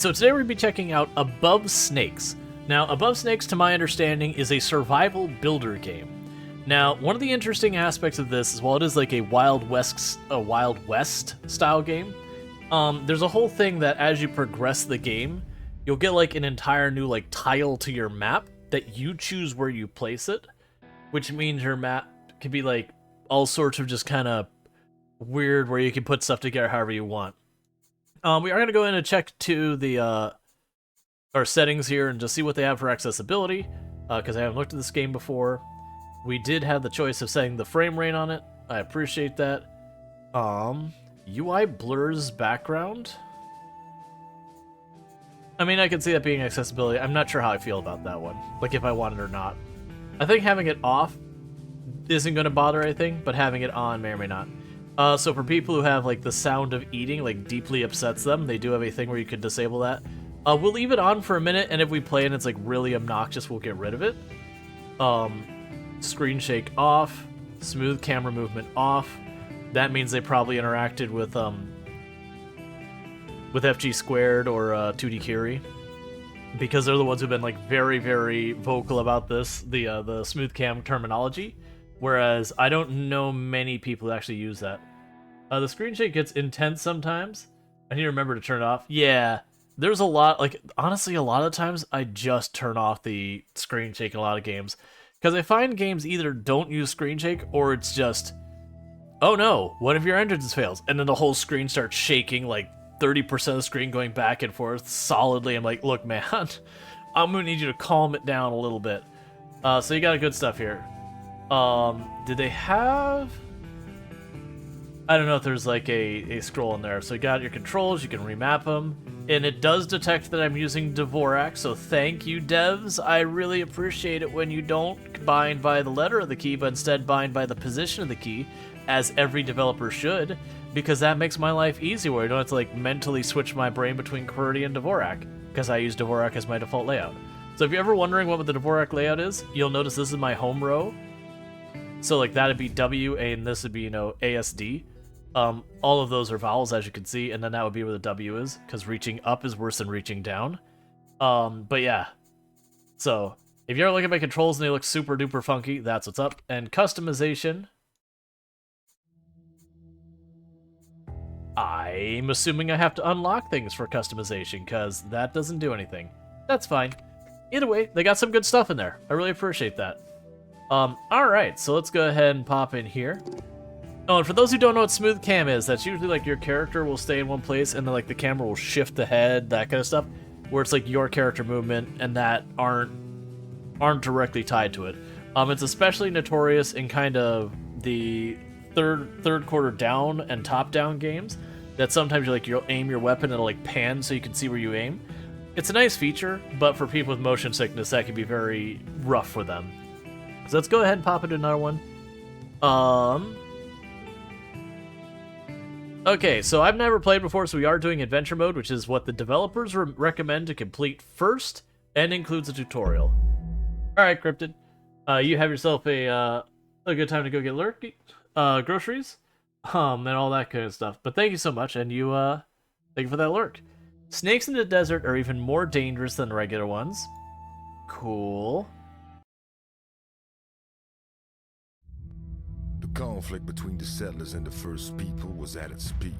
So today we're going to be checking out Above Snakes. Now, Above Snakes, to my understanding, is a survival builder game. Now, one of the interesting aspects of this is while it is like a Wild West style game, there's a whole thing that as you progress the game, you'll get like an entire new like tile to your map that you choose where you place it, which means your map can be like all sorts of just kind of weird where you can put stuff together however you want. We are going to go in and check to the our settings here and just see what they have for accessibility, because I haven't looked at this game before. We did have the choice of setting the frame rate on it. I appreciate that. UI blurs background. I mean, I can see that being accessibility. I'm not sure how I feel about that one, like if I want it or not. I think having it off isn't going to bother anything, but having it on may or may not. So for people who have like the sound of eating like deeply upsets them, they do have a thing where you can disable that. We'll leave it on for a minute, and if we play and it's like really obnoxious, we'll get rid of it. Screen shake off, smooth camera movement off. That means they probably interacted with FG squared or 2D Curie, because they're the ones who've been like very, very vocal about this, the smooth cam terminology. Whereas I don't know many people who actually use that. The screen shake gets intense sometimes. I need to remember to turn it off. Yeah, there's a lot, like, honestly, a lot of times I just turn off the screen shake in a lot of games. Because I find games either don't use screen shake, or it's just, oh no, one of your engines fails. And then the whole screen starts shaking, like 30% of the screen going back and forth solidly. I'm like, look, man, I'm going to need you to calm it down a little bit. So you got good stuff here. Did they have... I don't know if there's like a scroll in there. So you got your controls, you can remap them, and it does detect that I'm using Dvorak, so thank you, devs. I really appreciate it when you don't bind by the letter of the key, but instead bind by the position of the key, as every developer should, because that makes my life easier, where I don't have to like mentally switch my brain between QWERTY and Dvorak, because I use Dvorak as my default layout. So if you're ever wondering what the Dvorak layout is, you'll notice this is my home row. So like that'd be W, and this would be, you know, ASD. All of those are vowels, as you can see, and then that would be where the W is, because reaching up is worse than reaching down. But yeah. So, if you ever look at my controls and they look super duper funky, that's what's up. And customization. I'm assuming I have to unlock things for customization, because that doesn't do anything. That's fine. Either way, they got some good stuff in there. I really appreciate that. Alright, so let's go ahead and pop in here. Oh, and for those who don't know what smooth cam is, that's usually like your character will stay in one place and then like the camera will shift the head, that kind of stuff, where it's like your character movement and that aren't directly tied to it. It's especially notorious in kind of the third quarter down and top down games, that sometimes you'll aim your weapon and it'll like pan so you can see where you aim. It's a nice feature, but for people with motion sickness, that can be very rough for them. So let's go ahead and pop into another one. Okay, so I've never played before, so we are doing adventure mode, which is what the developers recommend to complete first, and includes a tutorial. Alright, Cryptid. You have yourself a good time to go get groceries, and all that kind of stuff. But thank you so much, and thank you for that lurk. Snakes in the desert are even more dangerous than regular ones. Cool. The conflict between the settlers and the first people was at its peak.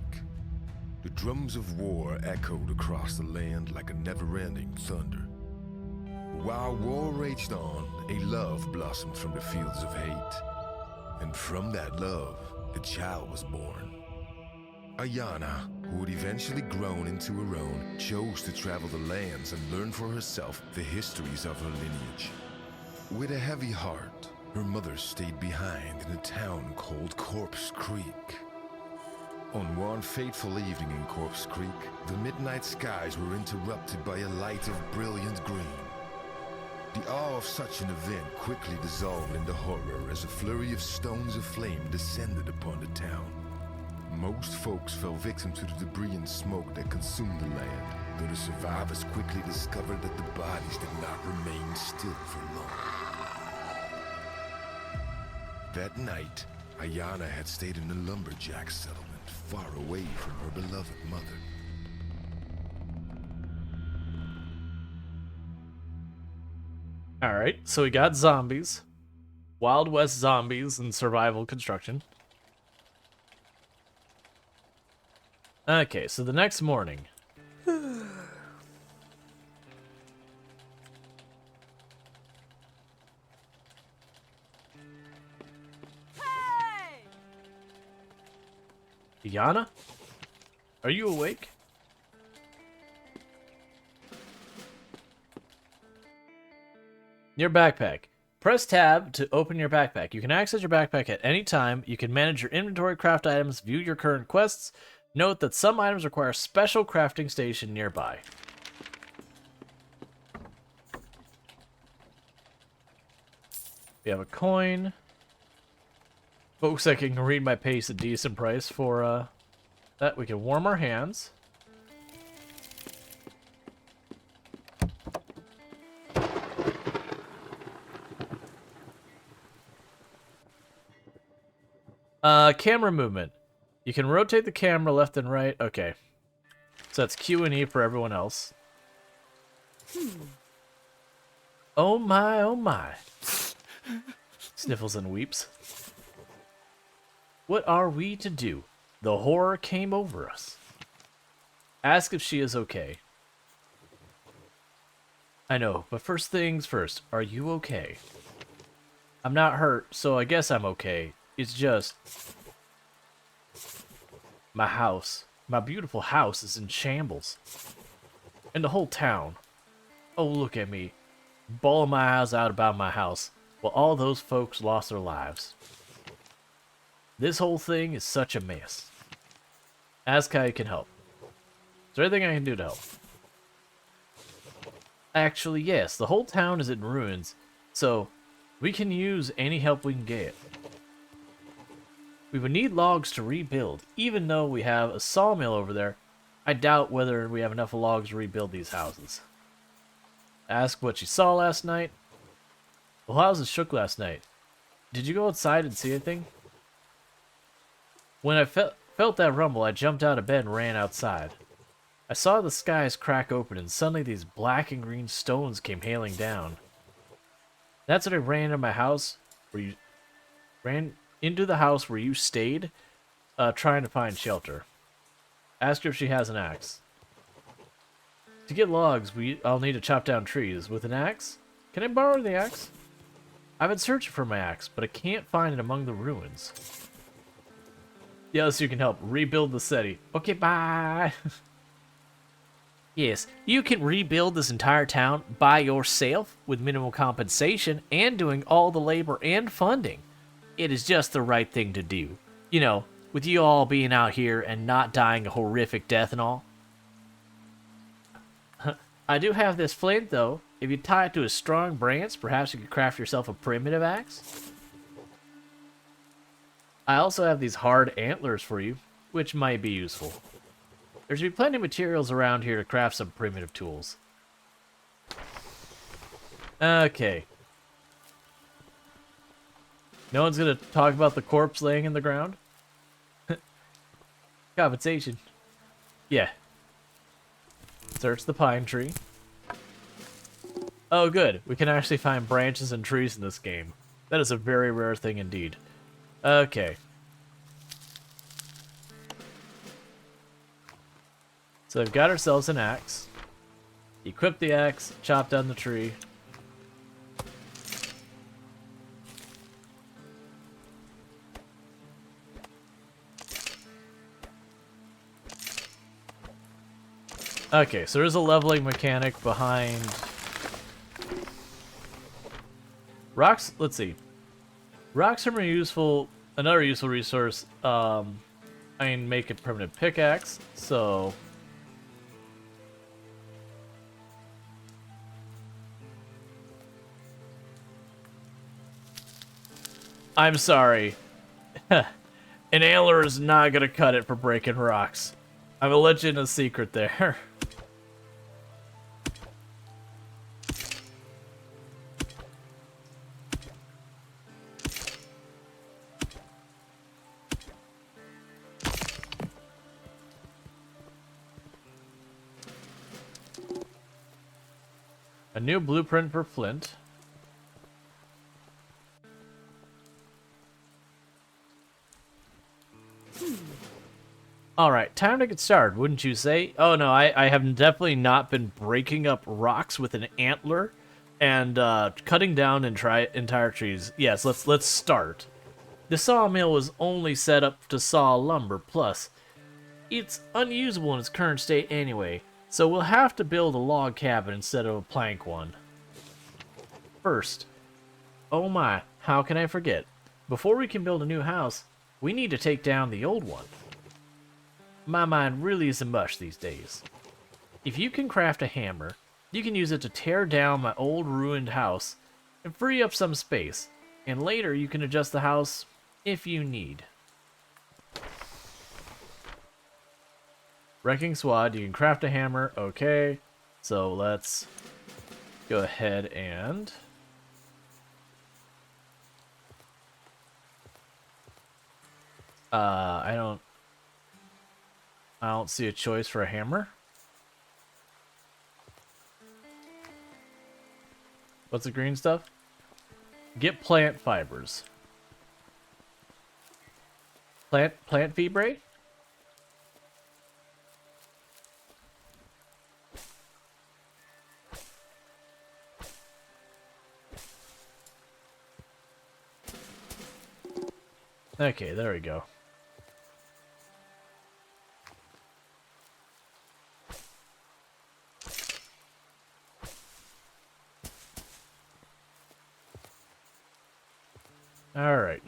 The drums of war echoed across the land like a never-ending thunder. While war raged on, a love blossomed from the fields of hate. And from that love, a child was born. Ayana, who had eventually grown into her own, chose to travel the lands and learn for herself the histories of her lineage. With a heavy heart, her mother stayed behind in a town called Corpse Creek. On one fateful evening in Corpse Creek, the midnight skies were interrupted by a light of brilliant green. The awe of such an event quickly dissolved into horror as a flurry of stones of flame descended upon the town. Most folks fell victim to the debris and smoke that consumed the land, though the survivors quickly discovered that the bodies did not remain still for long. That night, Ayana had stayed in a lumberjack settlement far away from her beloved mother. Alright, so we got zombies. Wild West zombies and survival construction. Okay, so the next morning. Yana? Are you awake? Your backpack. Press tab to open your backpack. You can access your backpack at any time. You can manage your inventory, craft items, view your current quests. Note that some items require a special crafting station nearby. We have a coin. Folks, I can read my pace at decent price for that. We can warm our hands. Camera movement. You can rotate the camera left and right. Okay. So that's Q and E for everyone else. Oh my, oh my. Sniffles and weeps. What are we to do? The horror came over us. Ask if she is okay. I know, but first things first, are you okay? I'm not hurt, so I guess I'm okay. It's just... my house. My beautiful house is in shambles. And the whole town. Oh, look at me. Bawling my eyes out about my house. Well, all those folks lost their lives. This whole thing is such a mess. Ask how you can help. Is there anything I can do to help? Actually, yes. The whole town is in ruins, so we can use any help we can get. We would need logs to rebuild. Even though we have a sawmill over there, I doubt whether we have enough logs to rebuild these houses. Ask what you saw last night. The houses shook last night. Did you go outside and see anything? When I felt that rumble, I jumped out of bed and ran outside. I saw the skies crack open and suddenly these black and green stones came hailing down. That's when I ran into my house, where you ran into the house where you stayed, trying to find shelter. Ask her if she has an axe. To get logs, I'll need to chop down trees. With an axe? Can I borrow the axe? I've been searching for my axe, but I can't find it among the ruins. Yes, you can help. Rebuild the city. Okay, bye! Yes, you can rebuild this entire town by yourself with minimal compensation and doing all the labor and funding. It is just the right thing to do. You know, with you all being out here and not dying a horrific death and all. I do have this flint, though. If you tie it to a strong branch, perhaps you could craft yourself a primitive axe. I also have these hard antlers for you, which might be useful. There should be plenty of materials around here to craft some primitive tools. Okay. No one's gonna talk about the corpse laying in the ground? Compensation. Yeah. Search the pine tree. Oh, good. We can actually find branches and trees in this game. That is a very rare thing indeed. Okay. So we've got ourselves an axe. Equip the axe, chop down the tree. Okay, so there's a leveling mechanic behind... Rocks, let's see. Rocks are another useful resource. I can make a permanent pickaxe, so... I'm sorry. An antler is not gonna cut it for breaking rocks. I'm gonna let you in a secret there. A new blueprint for flint. Alright, time to get started, wouldn't you say? Oh no, I have definitely not been breaking up rocks with an antler and cutting down entire trees. Yes, let's start. The sawmill was only set up to saw lumber, plus it's unusable in its current state anyway, so we'll have to build a log cabin instead of a plank one. First, oh my, how can I forget? Before we can build a new house, we need to take down the old one. My mind really isn't much these days. If you can craft a hammer, you can use it to tear down my old ruined house and free up some space, and later you can adjust the house if you need. Wrecking Squad, you can craft a hammer, okay. So let's go ahead and... I don't see a choice for a hammer. What's the green stuff? Get plant fibers. Plant fibre? Okay, there we go. Alright.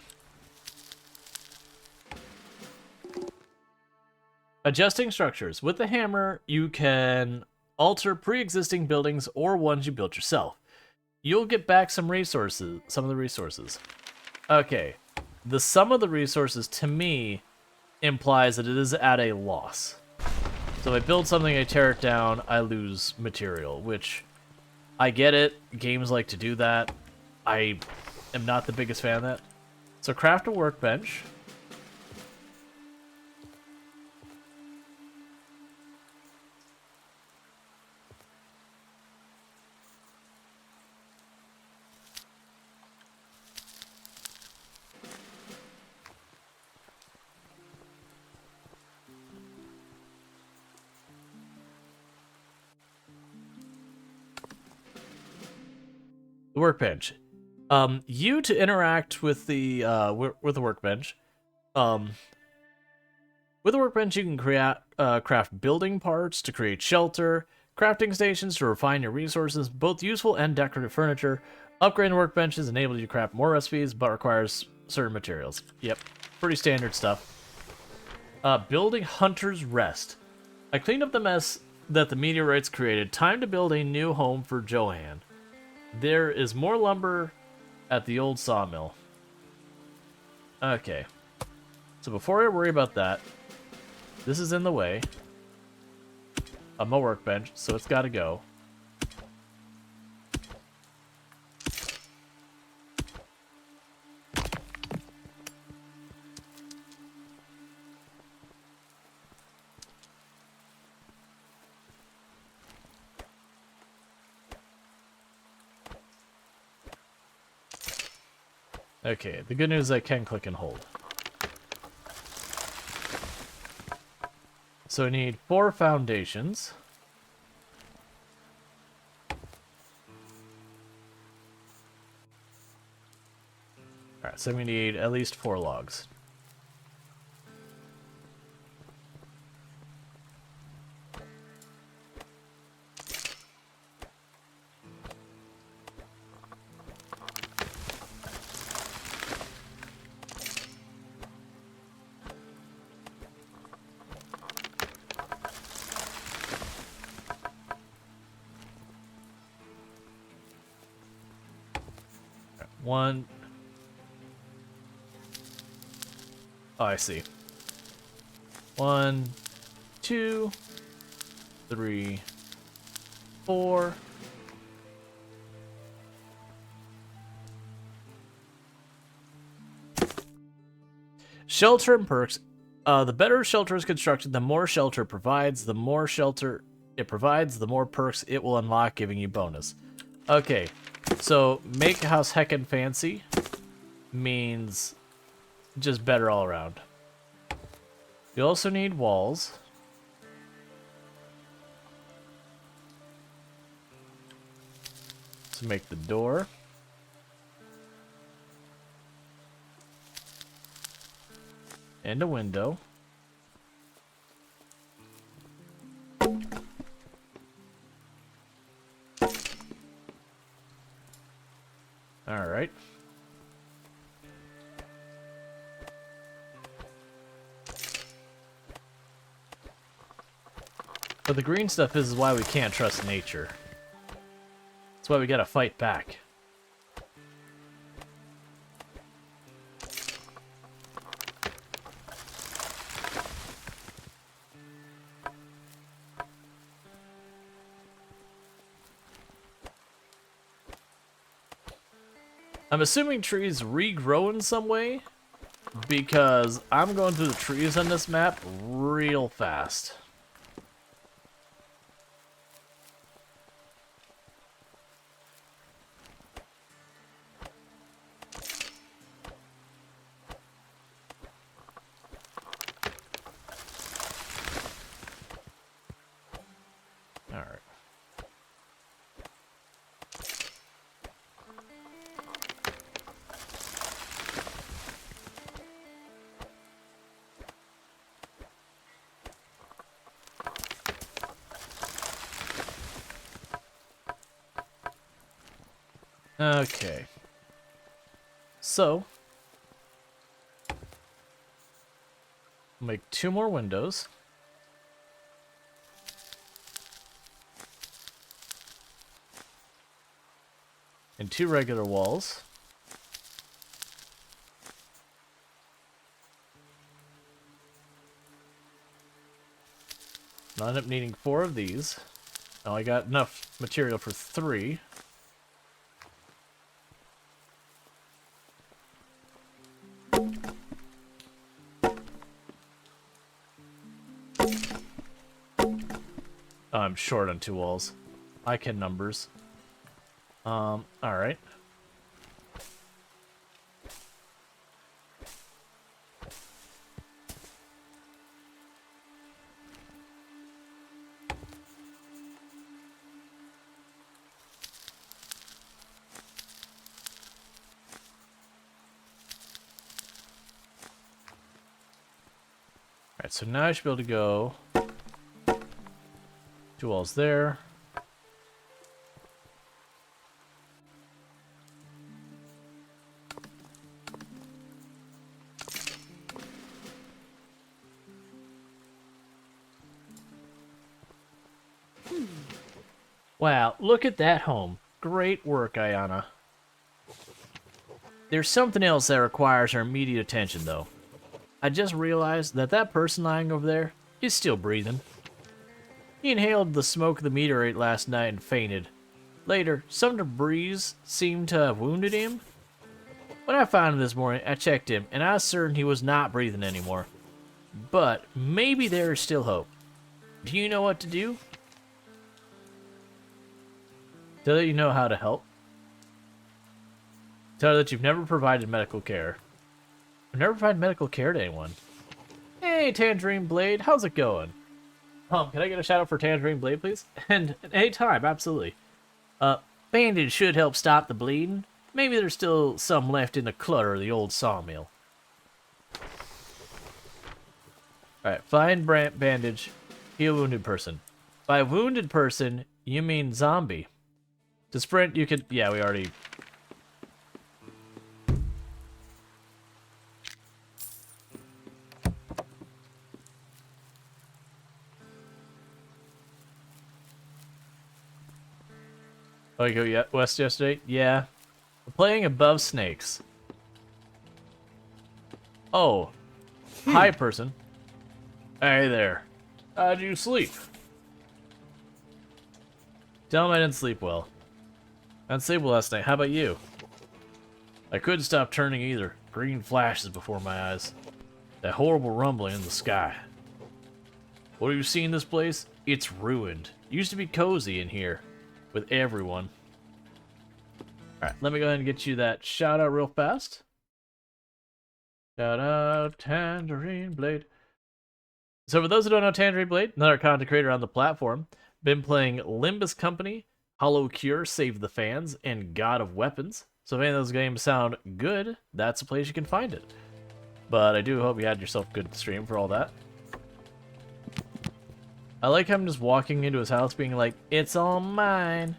Adjusting structures. With the hammer, you can alter pre-existing buildings or ones you built yourself. You'll get back some of the resources. Okay. The sum of the resources, to me, implies that it is at a loss. So if I build something, I tear it down, I lose material, which I get it. Games like to do that. I am not the biggest fan of that. So craft a workbench. The workbench. You to interact with the workbench. With the workbench, you can craft building parts to create shelter, crafting stations to refine your resources, both useful and decorative furniture. Upgrading workbenches enables you to craft more recipes, but requires certain materials. Yep, pretty standard stuff. Building Hunter's Rest. I cleaned up the mess that the meteorites created. Time to build a new home for Joanne. There is more lumber at the old sawmill. Okay. So before I worry about that, this is in the way of my workbench, so it's got to go. Okay, the good news is I can click and hold. So I need 4 foundations. Alright, so we need at least 4 logs. One. Oh, I see. 1, 2, 3, 4. Shelter and perks. The better shelter is constructed, the more shelter it provides. The more shelter it provides, the more perks it will unlock, giving you bonus. Okay, so make a house heckin' fancy means just better all around. You also need walls. To make the door. And a window. Alright. But the green stuff is why we can't trust nature. That's why we gotta fight back. I'm assuming trees regrow in some way, because I'm going through the trees on this map real fast. Alright. Okay. So, make 2 more windows. And 2 regular walls. I'll end up needing 4 of these. Now I got enough material for 3. I'm short on 2 walls. I can numbers. Alright. Alright, so now I should be able to go 2 walls there. Wow, look at that home. Great work, Ayana. There's something else that requires our immediate attention, though. I just realized that that person lying over there is still breathing. He inhaled the smoke of the meteorite last night and fainted. Later, some debris seemed to have wounded him. When I found him this morning, I checked him, and I was certain he was not breathing anymore. But maybe there is still hope. Do you know what to do? Tell that you know how to help. Tell her that you've never provided medical care. I've never provided medical care to anyone. Hey, Tangerine Blade, how's it going? Can I get a shout out for Tangerine Blade, please? And anytime, absolutely. Bandage should help stop the bleeding. Maybe there's still some left in the clutter of the old sawmill. Alright, find bandage, heal wounded person. By wounded person, you mean zombie. To sprint, you could... Yeah, we already... Oh, you go west yesterday? Yeah. We're playing above snakes. Oh. Hi, person. Hey there. How'd you sleep? Tell him I didn't sleep well. I didn't sleep well last night. How about you? I couldn't stop turning either. Green flashes before my eyes. That horrible rumbling in the sky. What have you seen this place? It's ruined. It used to be cozy in here. With everyone. Alright, let me go ahead and get you that shout out real fast. Shout out Tangerine Blade. So for those who don't know Tangerine Blade, another content creator on the platform, been playing Limbus Company, Hollow Cure, Save the Fans, and God of Weapons. So if any of those games sound good, that's a place you can find it. But I do hope you had yourself a good stream for all that. I like him just walking into his house being like, it's all mine.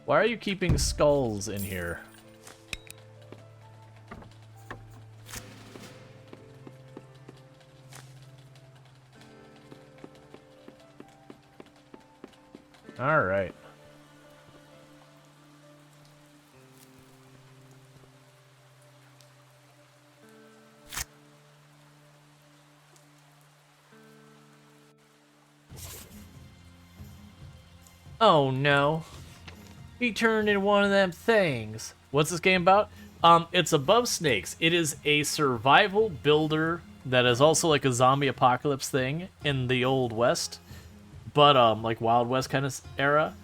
Why are you keeping skulls in here? Alright. Oh no. He turned into one of them things. What's this game about? It's Above Snakes. It is a survival builder that is also like a zombie apocalypse thing in the Old West. But, like Wild West kind of era.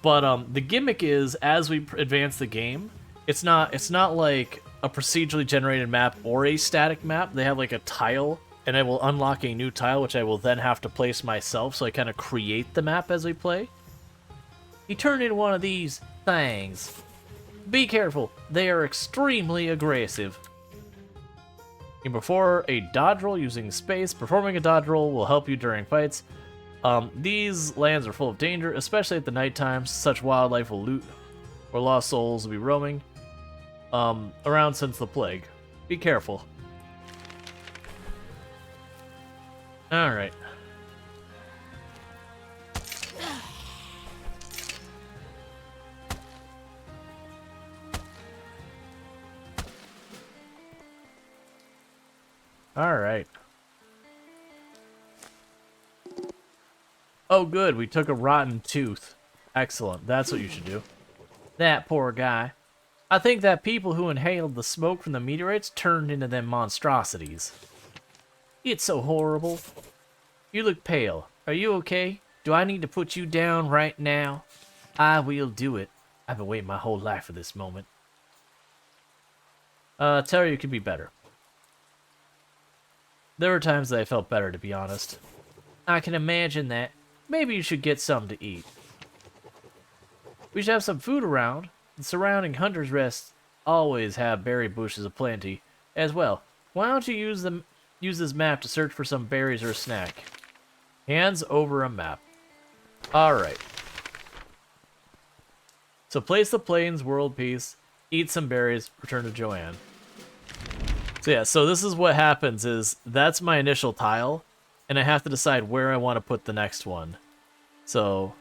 But, the gimmick is, as we advance the game, it's not like a procedurally generated map or a static map. They have like a tile, and I will unlock a new tile, which I will then have to place myself, so I kind of create the map as we play. He turned into one of these things. Be careful, they are extremely aggressive. You perform a dodge roll using space. Performing a dodge roll will help you during fights. These lands are full of danger, especially at the night times. Such wildlife will loot, or lost souls will be roaming around since the plague. Be careful. Alright. Alright. Oh good, we took a rotten tooth. Excellent, that's what you should do. That poor guy. I think that people who inhaled the smoke from the meteorites turned into them monstrosities. It's so horrible. You look pale. Are you okay? Do I need to put you down right now? I will do it. I've been waiting my whole life for this moment. Tell her you could be better. There were times that I felt better, to be honest. I can imagine that. Maybe you should get something to eat. We should have some food around. The surrounding hunter's rests always have berry bushes aplenty as well. Why don't you use this map to search for some berries or a snack? Hands over a map. Alright. So place the plains, world peace, eat some berries, return to Joanne. So yeah, so this is what happens is, that's my initial tile, and I have to decide where I want to put the next one. So...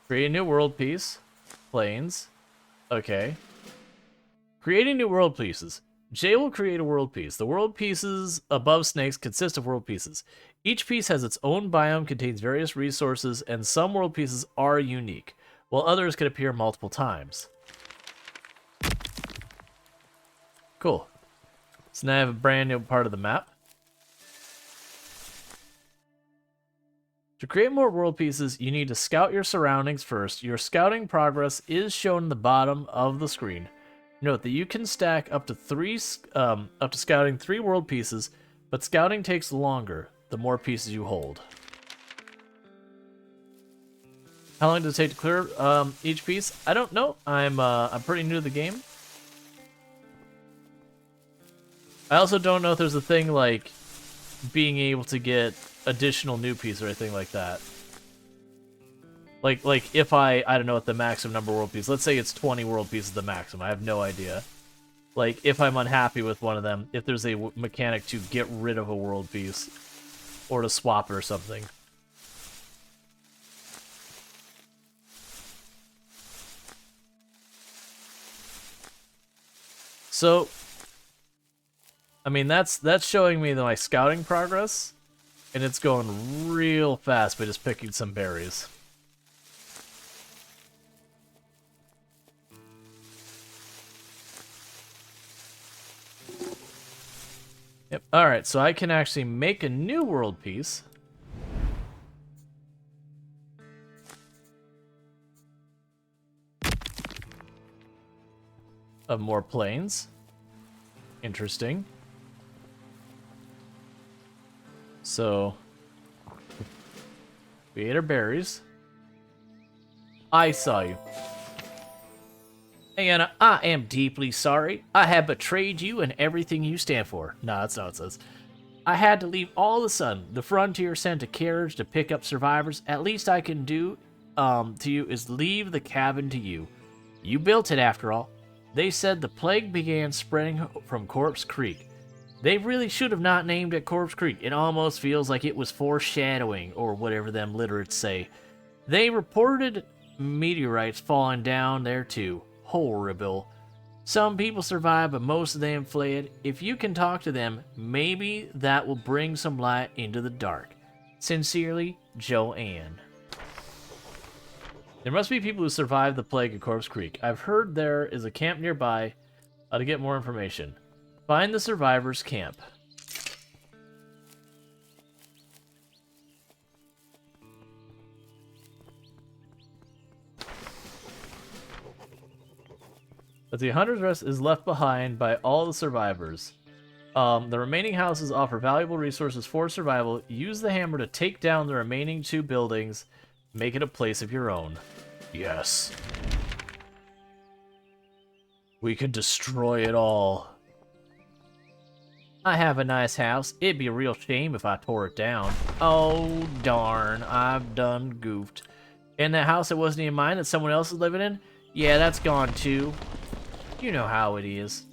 create a new world piece. Plains. Okay. Creating new world pieces. Jay will create a world piece. The world pieces above snakes consist of world pieces. Each piece has its own biome, contains various resources, and some world pieces are unique, while others can appear multiple times. Cool. So now I have a brand new part of the map. To create more world pieces, you need to scout your surroundings first. Your scouting progress is shown in the bottom of the screen. Note that you can stack up to scouting 3 world pieces, but scouting takes longer the more pieces you hold. How long does it take to clear each piece? I don't know. I'm pretty new to the game. I also don't know if there's a thing like being able to get additional new pieces or anything like that. Like if I don't know what the maximum number of world pieces. Let's say it's 20 world pieces the maximum. I have no idea. Like if I'm unhappy with one of them, if there's a mechanic to get rid of a world piece or to swap it or something. So I mean that's showing me my scouting progress, and it's going real fast by just picking some berries. Yep. Alright, so I can actually make a new world piece. of more planes. Interesting. So, we ate our berries. I saw you. And I am deeply sorry. I have betrayed you and everything you stand for. Nah, that's not what it says. I had to leave all of a sudden. The Frontier sent a carriage to pick up survivors. At least I can do to you is leave the cabin to you. You built it after all. They said the plague began spreading from Corpse Creek. They really should have not named it Corpse Creek. It almost feels like it was foreshadowing, or whatever them literates say. They reported meteorites falling down there too. Horrible. Some people survived, but most of them fled. If you can talk to them, maybe that will bring some light into the dark. Sincerely, Joanne. There must be people who survived the plague at Corpse Creek. I've heard there is a camp nearby. To get more information. Find the survivors' camp. But the Hunter's Rest is left behind by all the survivors. The remaining houses offer valuable resources for survival. Use the hammer to take down the remaining 2 buildings. Make it a place of your own. Yes. We can destroy it all. I have a nice house. It'd be a real shame if I tore it down. Oh, darn. I've done goofed. And that house that wasn't even mine that someone else is living in? Yeah, that's gone too. You know how it is.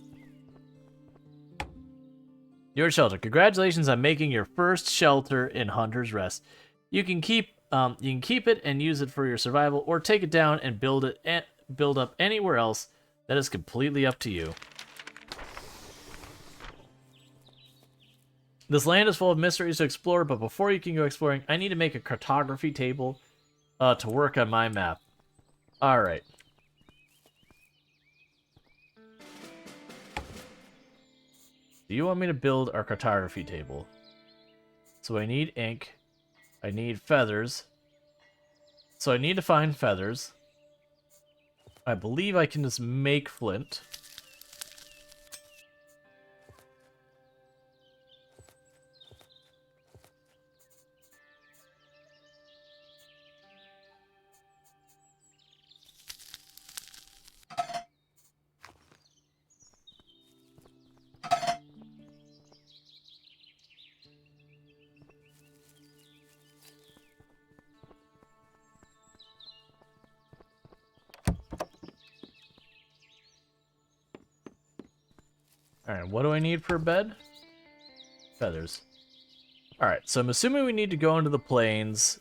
Your shelter. Congratulations on making your first shelter in Hunter's Rest. You can keep it and use it for your survival, or take it down and build up anywhere else. That is completely up to you. This land is full of mysteries to explore, but before you can go exploring, I need to make a cartography table to work on my map. Alright. Do you want me to build our cartography table? So I need ink. I need feathers. So I need to find feathers. I believe I can just make flint. Alright, what do I need for a bed? Feathers. Alright, so I'm assuming we need to go into the plains.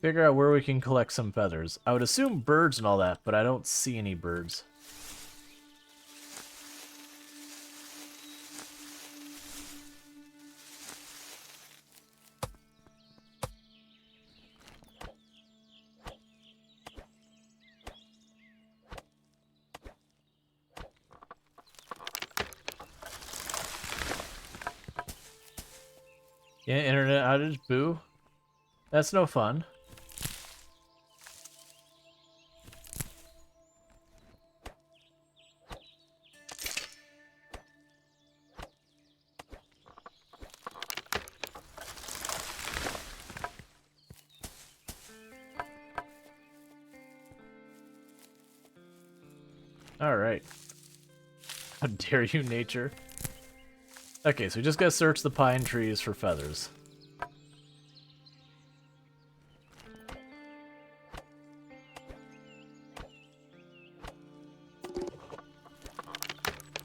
Figure out where we can collect some feathers. I would assume birds and all that, but I don't see any birds. Yeah, internet outage, boo. That's no fun. Alright. How dare you, nature? Okay, so we just gotta search the pine trees for feathers.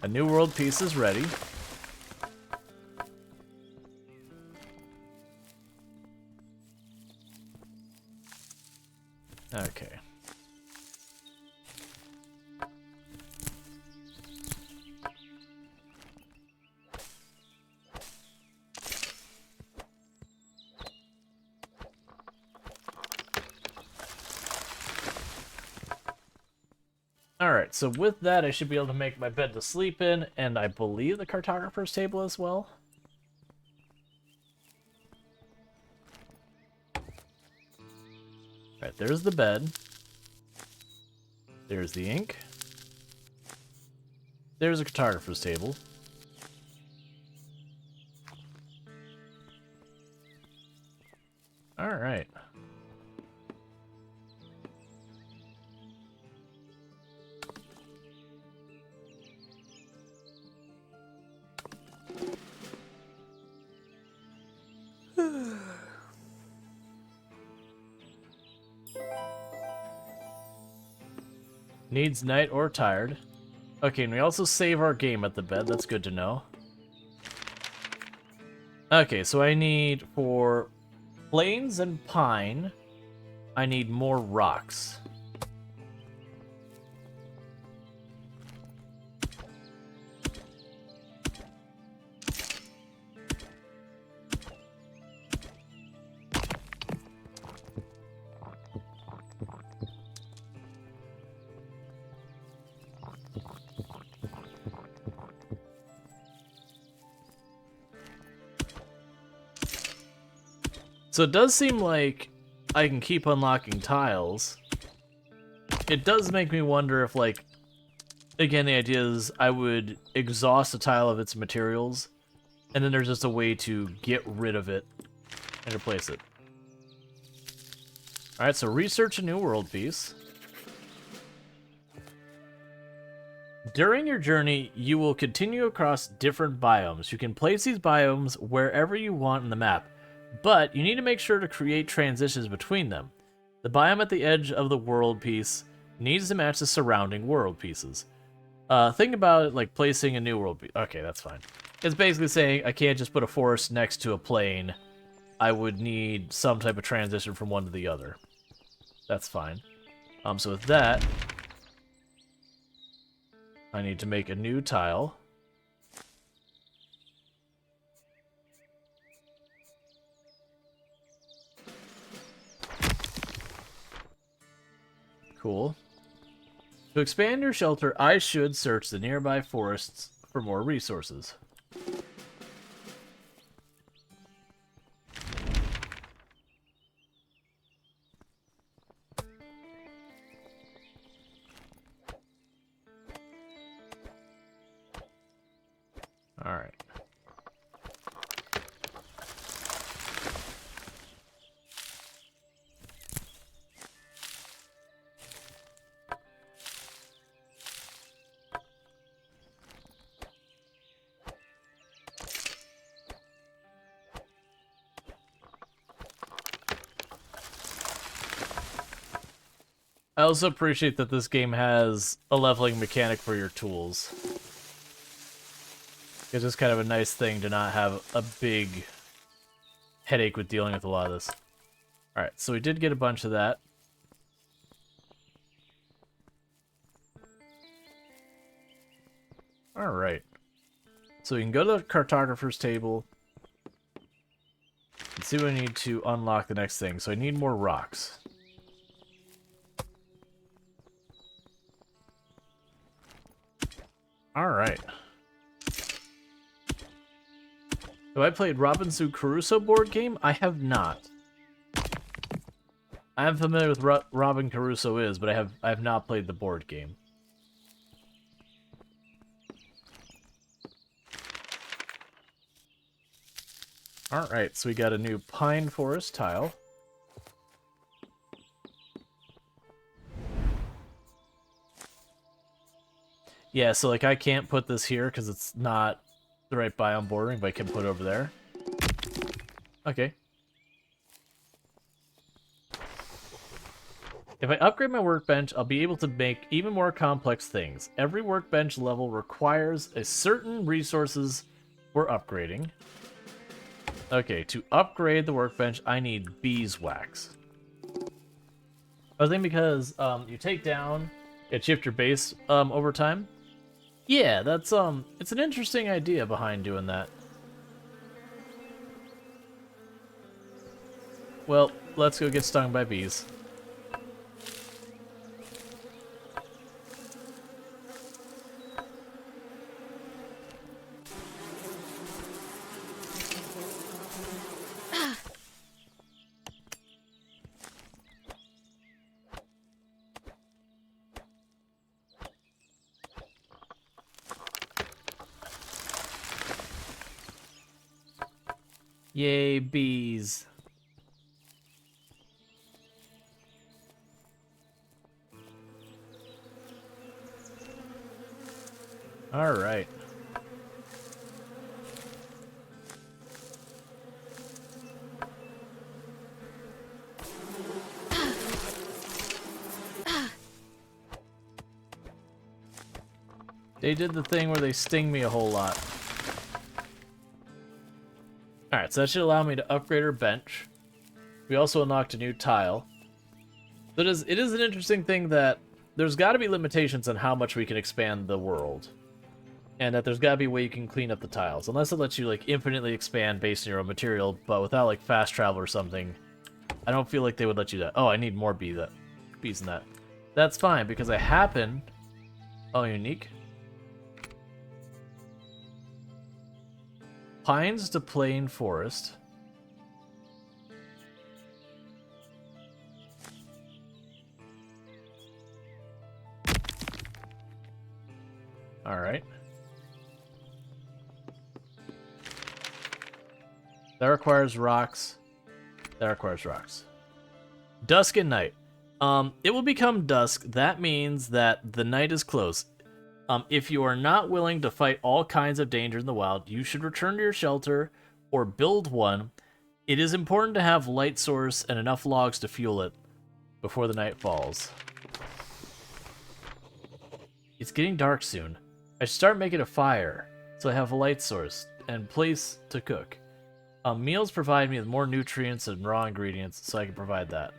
A new world piece is ready. Okay. Alright, so with that, I should be able to make my bed to sleep in, and I believe the cartographer's table as well. Alright, there's the bed. There's the ink. There's a cartographer's table. Alright. Needs night or tired. Okay, and we also save our game at the bed. That's good to know. Okay, so I need for plains and pine, I need more rocks. So it does seem like I can keep unlocking tiles. It does make me wonder if, like, again, the idea is I would exhaust a tile of its materials, and then there's just a way to get rid of it and replace it. Alright, so research a new world piece. During your journey, you will continue across different biomes. You can place these biomes wherever you want in the map, but you need to make sure to create transitions between them. The biome at the edge of the world piece needs to match the surrounding world pieces. Think about it like placing a new world piece. Okay, that's fine. It's basically saying I can't just put a forest next to a plain. I would need some type of transition from one to the other. That's fine. So with that, I need to make a new tile. Cool. To expand your shelter, I should search the nearby forests for more resources. Alright. I also appreciate that this game has a leveling mechanic for your tools. It's just kind of a nice thing to not have a big headache with dealing with a lot of this. Alright, so we did get a bunch of that. Alright. So we can go to the cartographer's table and see what I need to unlock the next thing. So I need more rocks. Alright. Have I played Robinson Crusoe board game? I have not. I am familiar with what Robin Crusoe is, but I have not played the board game. Alright, so we got a new pine forest tile. Yeah, so like I can't put this here because it's not the right biome bordering, but I can put it over there. Okay. If I upgrade my workbench, I'll be able to make even more complex things. Every workbench level requires a certain resources for upgrading. Okay, to upgrade the workbench, I need beeswax. I was thinking because you take down and shift your base over time. Yeah, that's it's an interesting idea behind doing that. Well, let's go get stung by bees. Yay, bees. All right. They did the thing where they sting me a whole lot. Alright, so that should allow me to upgrade our bench. We also unlocked a new tile. It is an interesting thing that there's got to be limitations on how much we can expand the world. And that there's got to be a way you can clean up the tiles. Unless it lets you, like, infinitely expand based on your own material, but without, like, fast travel or something, I don't feel like they would let you do that. Oh, I need more bees in that. That's fine, because I happen... Oh, unique? Pines to plain forest. Alright. That requires rocks. That requires rocks. Dusk and night. It will become dusk. That means that the night is close. If you are not willing to fight all kinds of danger in the wild, you should return to your shelter or build one. It is important to have light source and enough logs to fuel it before the night falls. It's getting dark soon. I should start making a fire so I have a light source and place to cook. Meals provide me with more nutrients and raw ingredients, so I can provide that.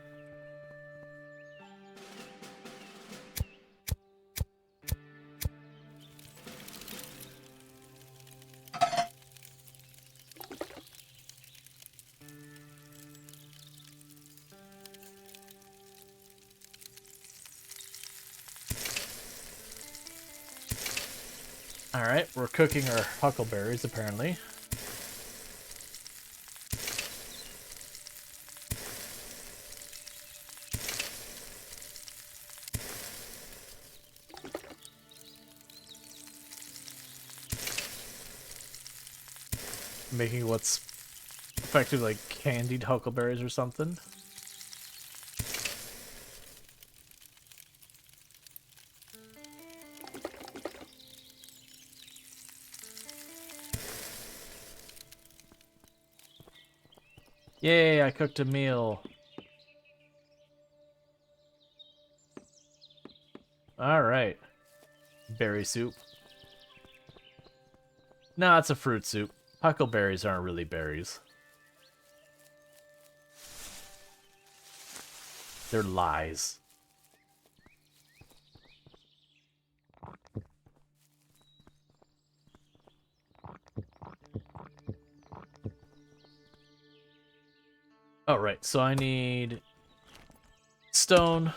Alright, we're cooking our huckleberries, apparently. Making what's effectively like candied huckleberries or something. Yay, I cooked a meal. Alright. Berry soup. No, it's a fruit soup. Huckleberries aren't really berries. They're lies. Oh, right. So I need stone.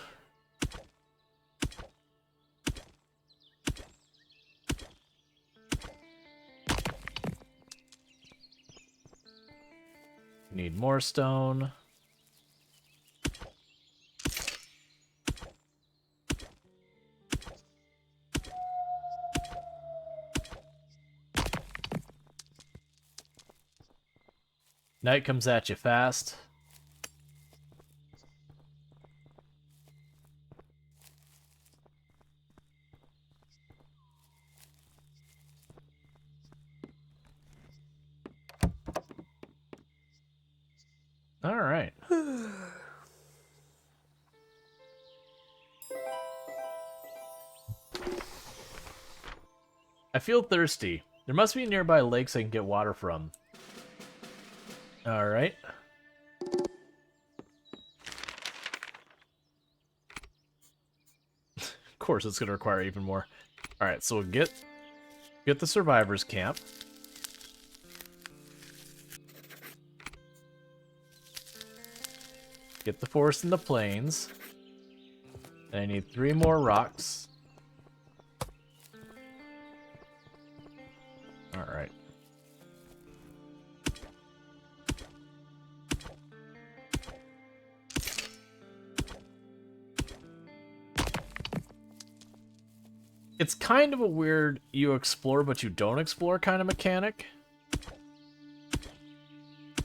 Need more stone. Night comes at you fast. All right. I feel thirsty. There must be nearby lakes I can get water from. All right. Of course, it's gonna require even more. All right, so we'll get the survivors camp. Get the forest and the plains. And I need 3 more rocks. Alright. It's kind of a weird you explore but you don't explore kind of mechanic.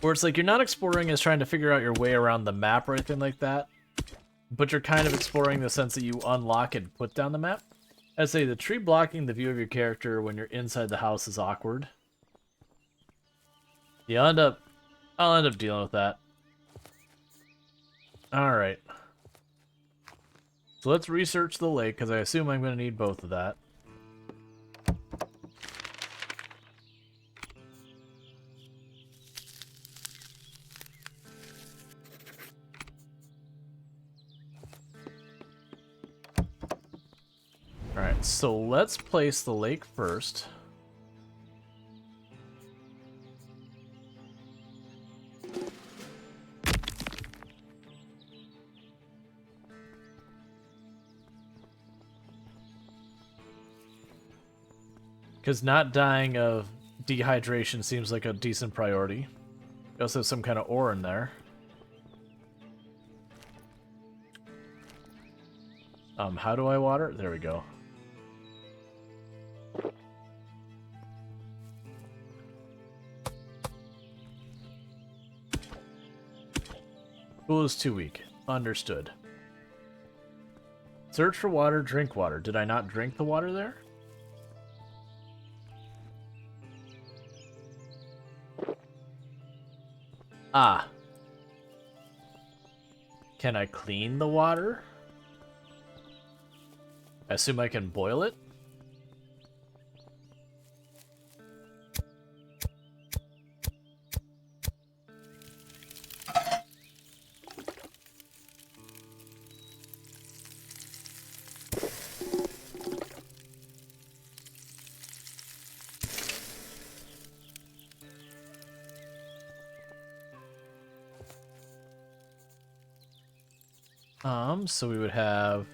Where it's like you're not exploring as trying to figure out your way around the map or anything like that, but you're kind of exploring in the sense that you unlock and put down the map. I'd say the tree blocking the view of your character when you're inside the house is awkward. I'll end up dealing with that. Alright. So let's research the lake, because I assume I'm going to need both of that. Alright, so let's place the lake first. Because not dying of dehydration seems like a decent priority. We also have some kind of ore in there. How do I water? There we go. Pool is too weak. Understood. Search for water, drink water. Did I not drink the water there? Ah. Can I clean the water? I assume I can boil it? So we would have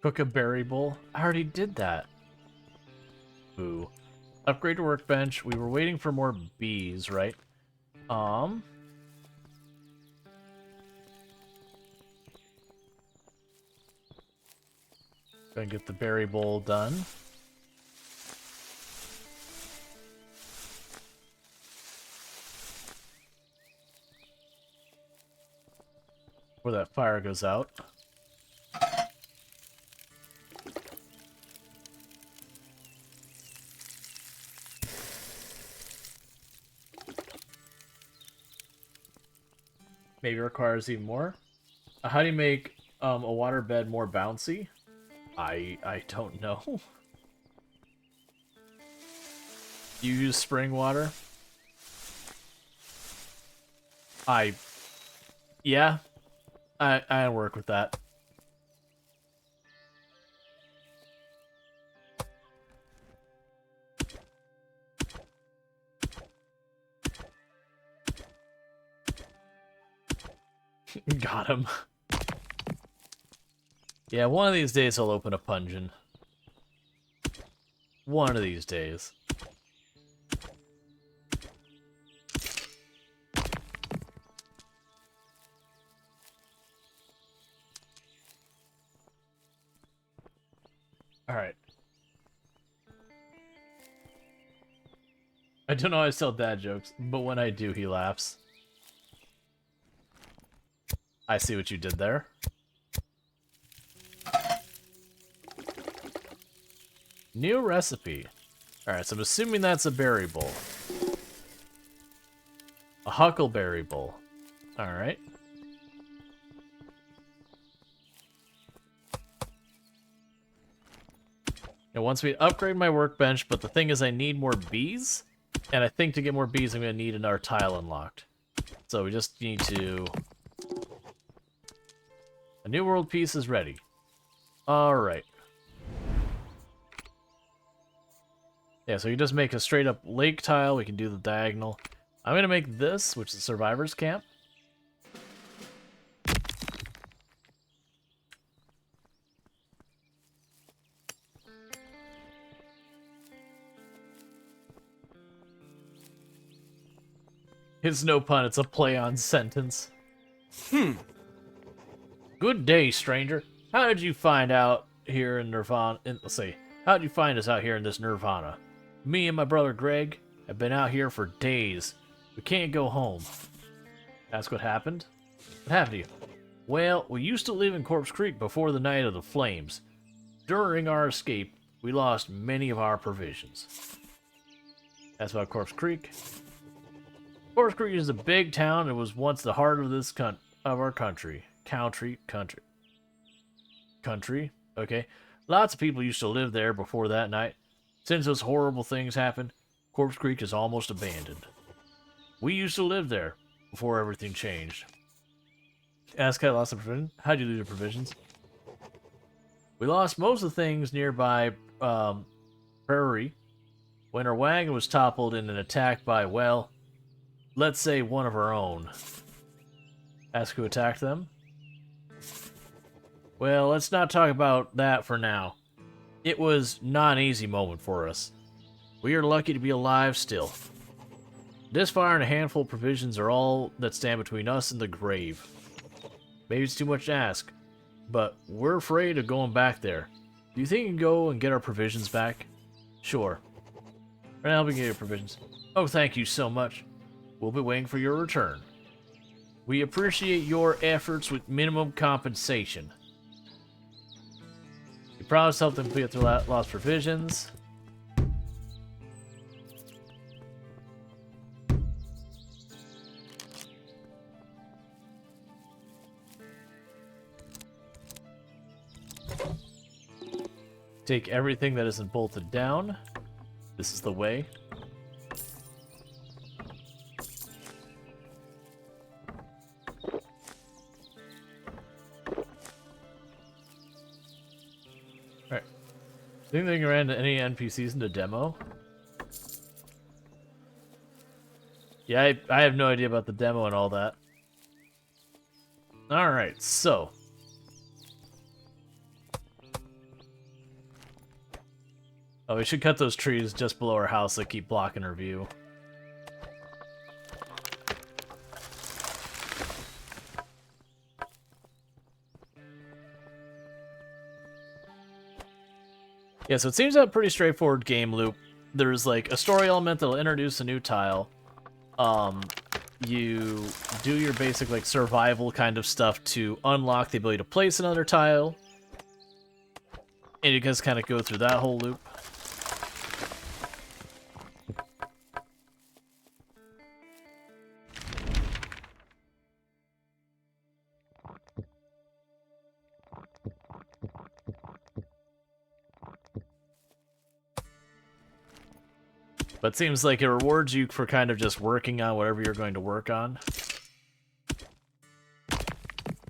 cook a berry bowl. I already did that. Ooh. Upgrade to workbench. We were waiting for more bees, right? Go and get the berry bowl done. Before that fire goes out. Maybe requires even more. How do you make a water bed more bouncy? I don't know. You use spring water? Yeah. I work with that. Got him. Yeah, one of these days I'll open a pungeon. One of these days. Alright. I don't know how I tell dad jokes, but when I do, he laughs. I see what you did there. New recipe. Alright, so I'm assuming that's a berry bowl. A huckleberry bowl. Alright. Now once we upgrade my workbench, but the thing is I need more bees. And I think to get more bees I'm going to need another tile unlocked. So we just need to... A new world piece is ready. Alright. Yeah, so you just make a straight up lake tile. We can do the diagonal. I'm going to make this, which is survivor's camp. It's no pun, it's a play on sentence. Good day, stranger. How did you find out here in Nirvana? Let's see. How did you find us out here in this Nirvana? Me and my brother Greg have been out here for days. We can't go home. Ask what happened? What happened to you? Well, we used to live in Corpse Creek before the night of the flames. During our escape, we lost many of our provisions. That's about Corpse Creek. Corpse Creek is a big town and was once the heart of this our country. Country? Okay. Lots of people used to live there before that night. Since those horrible things happened, Corpse Creek is almost abandoned. We used to live there before everything changed. Ask how I lost the provision. How'd you lose your provisions? We lost most of the things nearby Prairie when our wagon was toppled in an attack by, well, let's say one of our own. Ask who attacked them? Well, let's not talk about that for now. It was not an easy moment for us. We are lucky to be alive still. This fire and a handful of provisions are all that stand between us and the grave. Maybe it's too much to ask, but we're afraid of going back there. Do you think you can go and get our provisions back? Sure. Right now we can get your provisions. Oh, thank you so much. We'll be waiting for your return. We appreciate your efforts with minimum compensation. You promised to help them complete their lost provisions. Take everything that isn't bolted down. This is the way. Alright. Think they can run any NPCs in the demo? Yeah, I have no idea about the demo and all that. Alright, so. Oh, we should cut those trees just below our house that keep blocking our view. Yeah, so it seems a pretty straightforward game loop. There's like a story element that'll introduce a new tile. You do your basic like survival kind of stuff to unlock the ability to place another tile. And you guys kind of go through that whole loop. But it seems like it rewards you for kind of just working on whatever you're going to work on.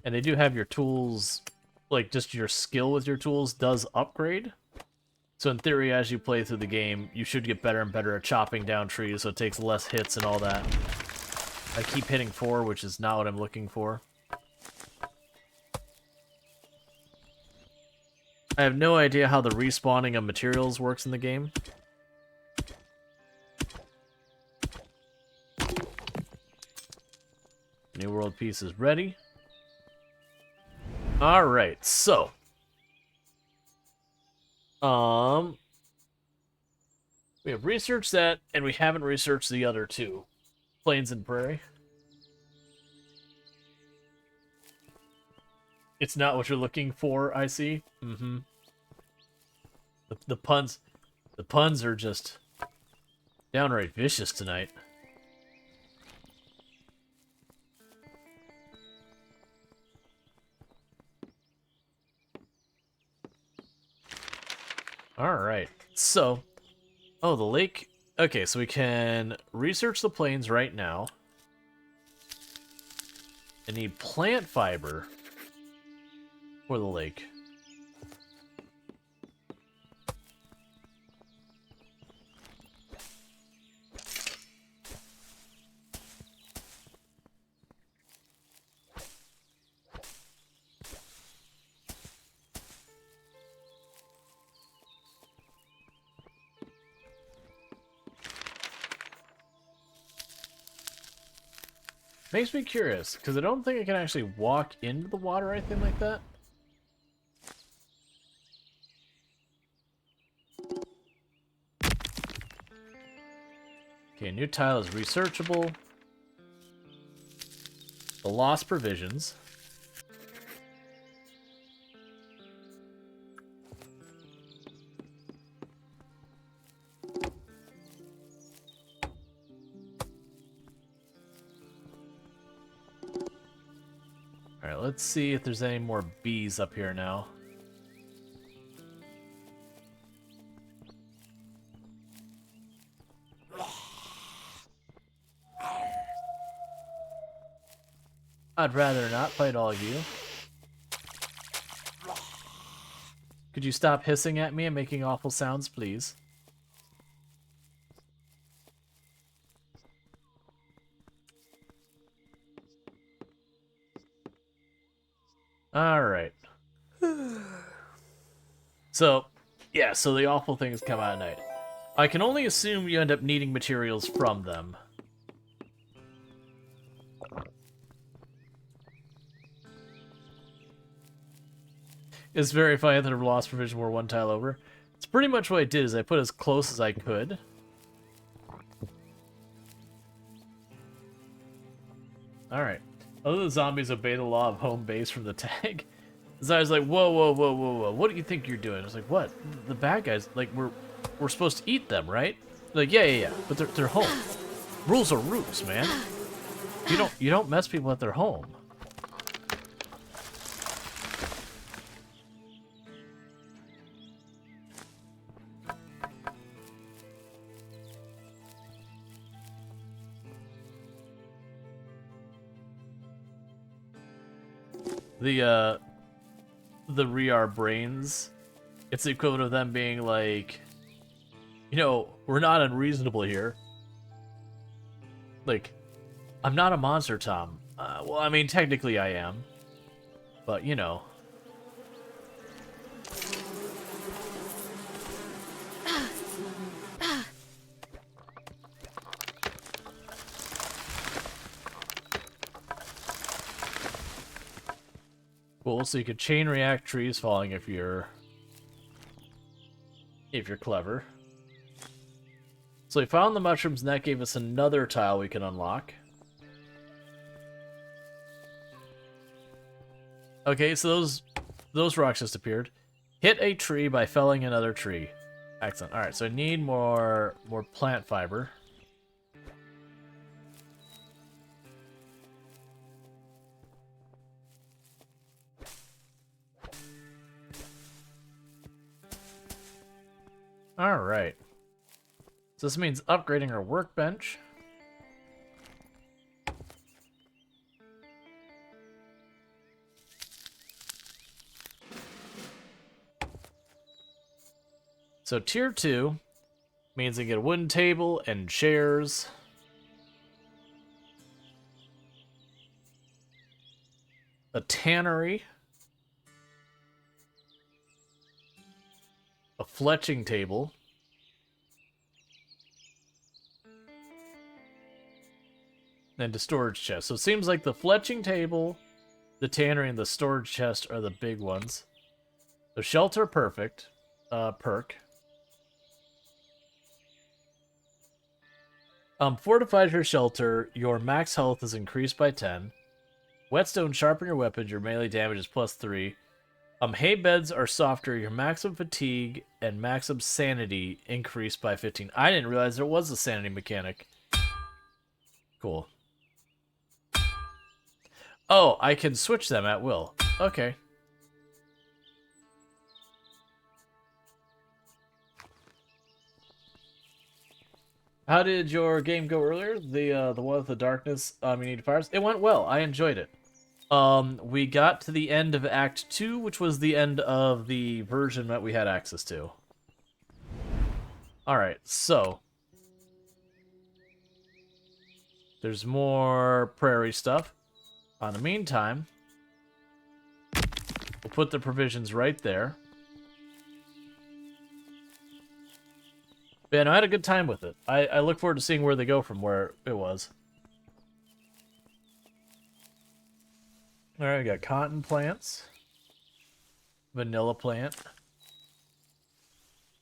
And they do have your tools, like just your skill with your tools does upgrade. So in theory, as you play through the game, you should get better and better at chopping down trees, so it takes less hits and all that. I keep hitting 4, which is not what I'm looking for. I have no idea how the respawning of materials works in the game. New world piece is ready. Alright, so. We have researched that, and we haven't researched the other two. Plains and Prairie. It's not what you're looking for, I see. Mm-hmm. The puns are just downright vicious tonight. Alright, so... Oh, the lake... Okay, so we can research the plains right now. I need plant fiber for the lake. Makes me curious, because I don't think I can actually walk into the water or anything like that. Okay, new tile is researchable. The lost provisions. Alright, let's see if there's any more bees up here now. I'd rather not fight all of you. Could you stop hissing at me and making awful sounds, please? Alright. So, yeah, so the awful things come out at night. I can only assume you end up needing materials from them. It's very funny that the lost provision were one tile over. It's pretty much what I did is I put as close as I could. Alright. Other zombies obey the law of home base from the tag. So I was like, whoa, whoa, whoa, whoa, whoa. What do you think you're doing? I was like, what? The bad guys, like, we're supposed to eat them, right? Like, yeah. But they're home. Rules are rules, man. You don't mess people at their home. The Rual brains, it's the equivalent of them being like, you know, we're not unreasonable here. Like, I'm not a monster, Tom. Well, I mean, technically I am. But, you know. Cool, so you could chain react trees falling if you're clever. So we found the mushrooms, and that gave us another tile we can unlock. Okay, so those rocks just appeared. Hit a tree by felling another tree. Excellent. All right, so I need more plant fiber. All right. So this means upgrading our workbench. So tier 2 means I get a wooden table and chairs. A tannery. A fletching table. And a storage chest. So it seems like the fletching table, the tannery, and the storage chest are the big ones. So shelter perfect. Perk. Fortified your shelter, your max health is increased by 10. Whetstone sharpen your weapons, your melee damage is +3. Hay beds are softer, your maximum fatigue and maximum sanity increased by 15. I didn't realize there was a sanity mechanic. Cool. Oh, I can switch them at will. Okay. How did your game go earlier? The one with the darkness, you need fires? It went well. I enjoyed it. We got to the end of Act 2, which was the end of the version that we had access to. Alright, so there's more prairie stuff. In the meantime, we'll put the provisions right there. Yeah, no, I had a good time with it. I look forward to seeing where they go from where it was. Alright, we got cotton plants. Vanilla plant.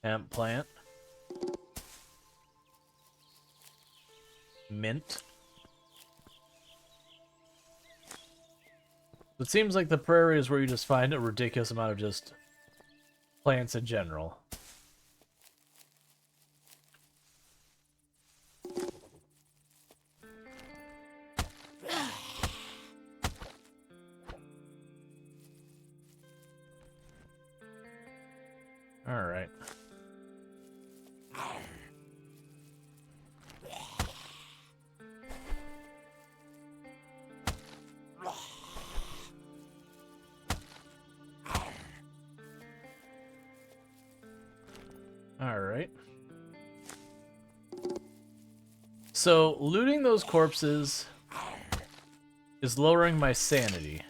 Hemp plant. Mint. It seems like the prairie is where you just find a ridiculous amount of just plants in general. All right. All right. So, looting those corpses is lowering my sanity.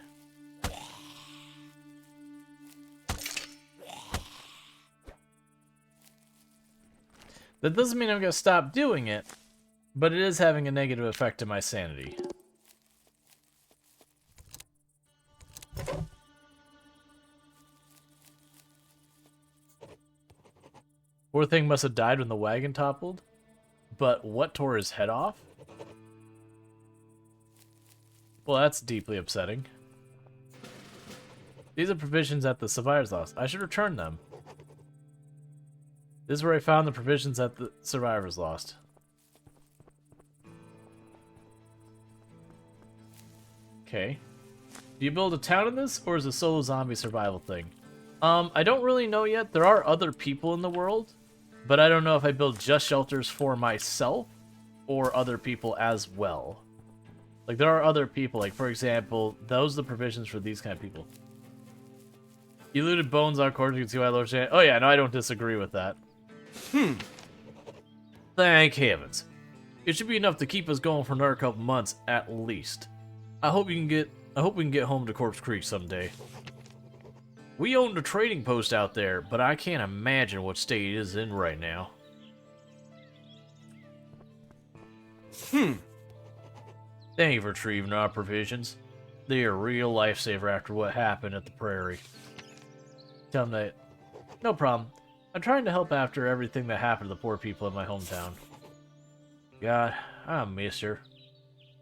That doesn't mean I'm going to stop doing it, but it is having a negative effect on my sanity. Poor thing must have died when the wagon toppled. But what tore his head off? Well, that's deeply upsetting. These are provisions that the survivors lost. I should return them. This is where I found the provisions that the survivors lost. Okay. Do you build a town in this, or is it a solo zombie survival thing? I don't really know yet. There are other people in the world, but I don't know if I build just shelters for myself or other people as well. Like, there are other people. Like, for example, those are the provisions for these kind of people. You looted bones on corpses. You can see why Lord Shan. Oh yeah, no, I don't disagree with that. Thank heavens. It should be enough to keep us going for another couple months at least. I hope we can get home to Corpse Creek someday. We owned a trading post out there, but I can't imagine what state it is in right now. Thank you for retrieving our provisions. They are a real lifesaver after what happened at the prairie. Tell them that. No problem. I'm trying to help after everything that happened to the poor people in my hometown. God, I miss her.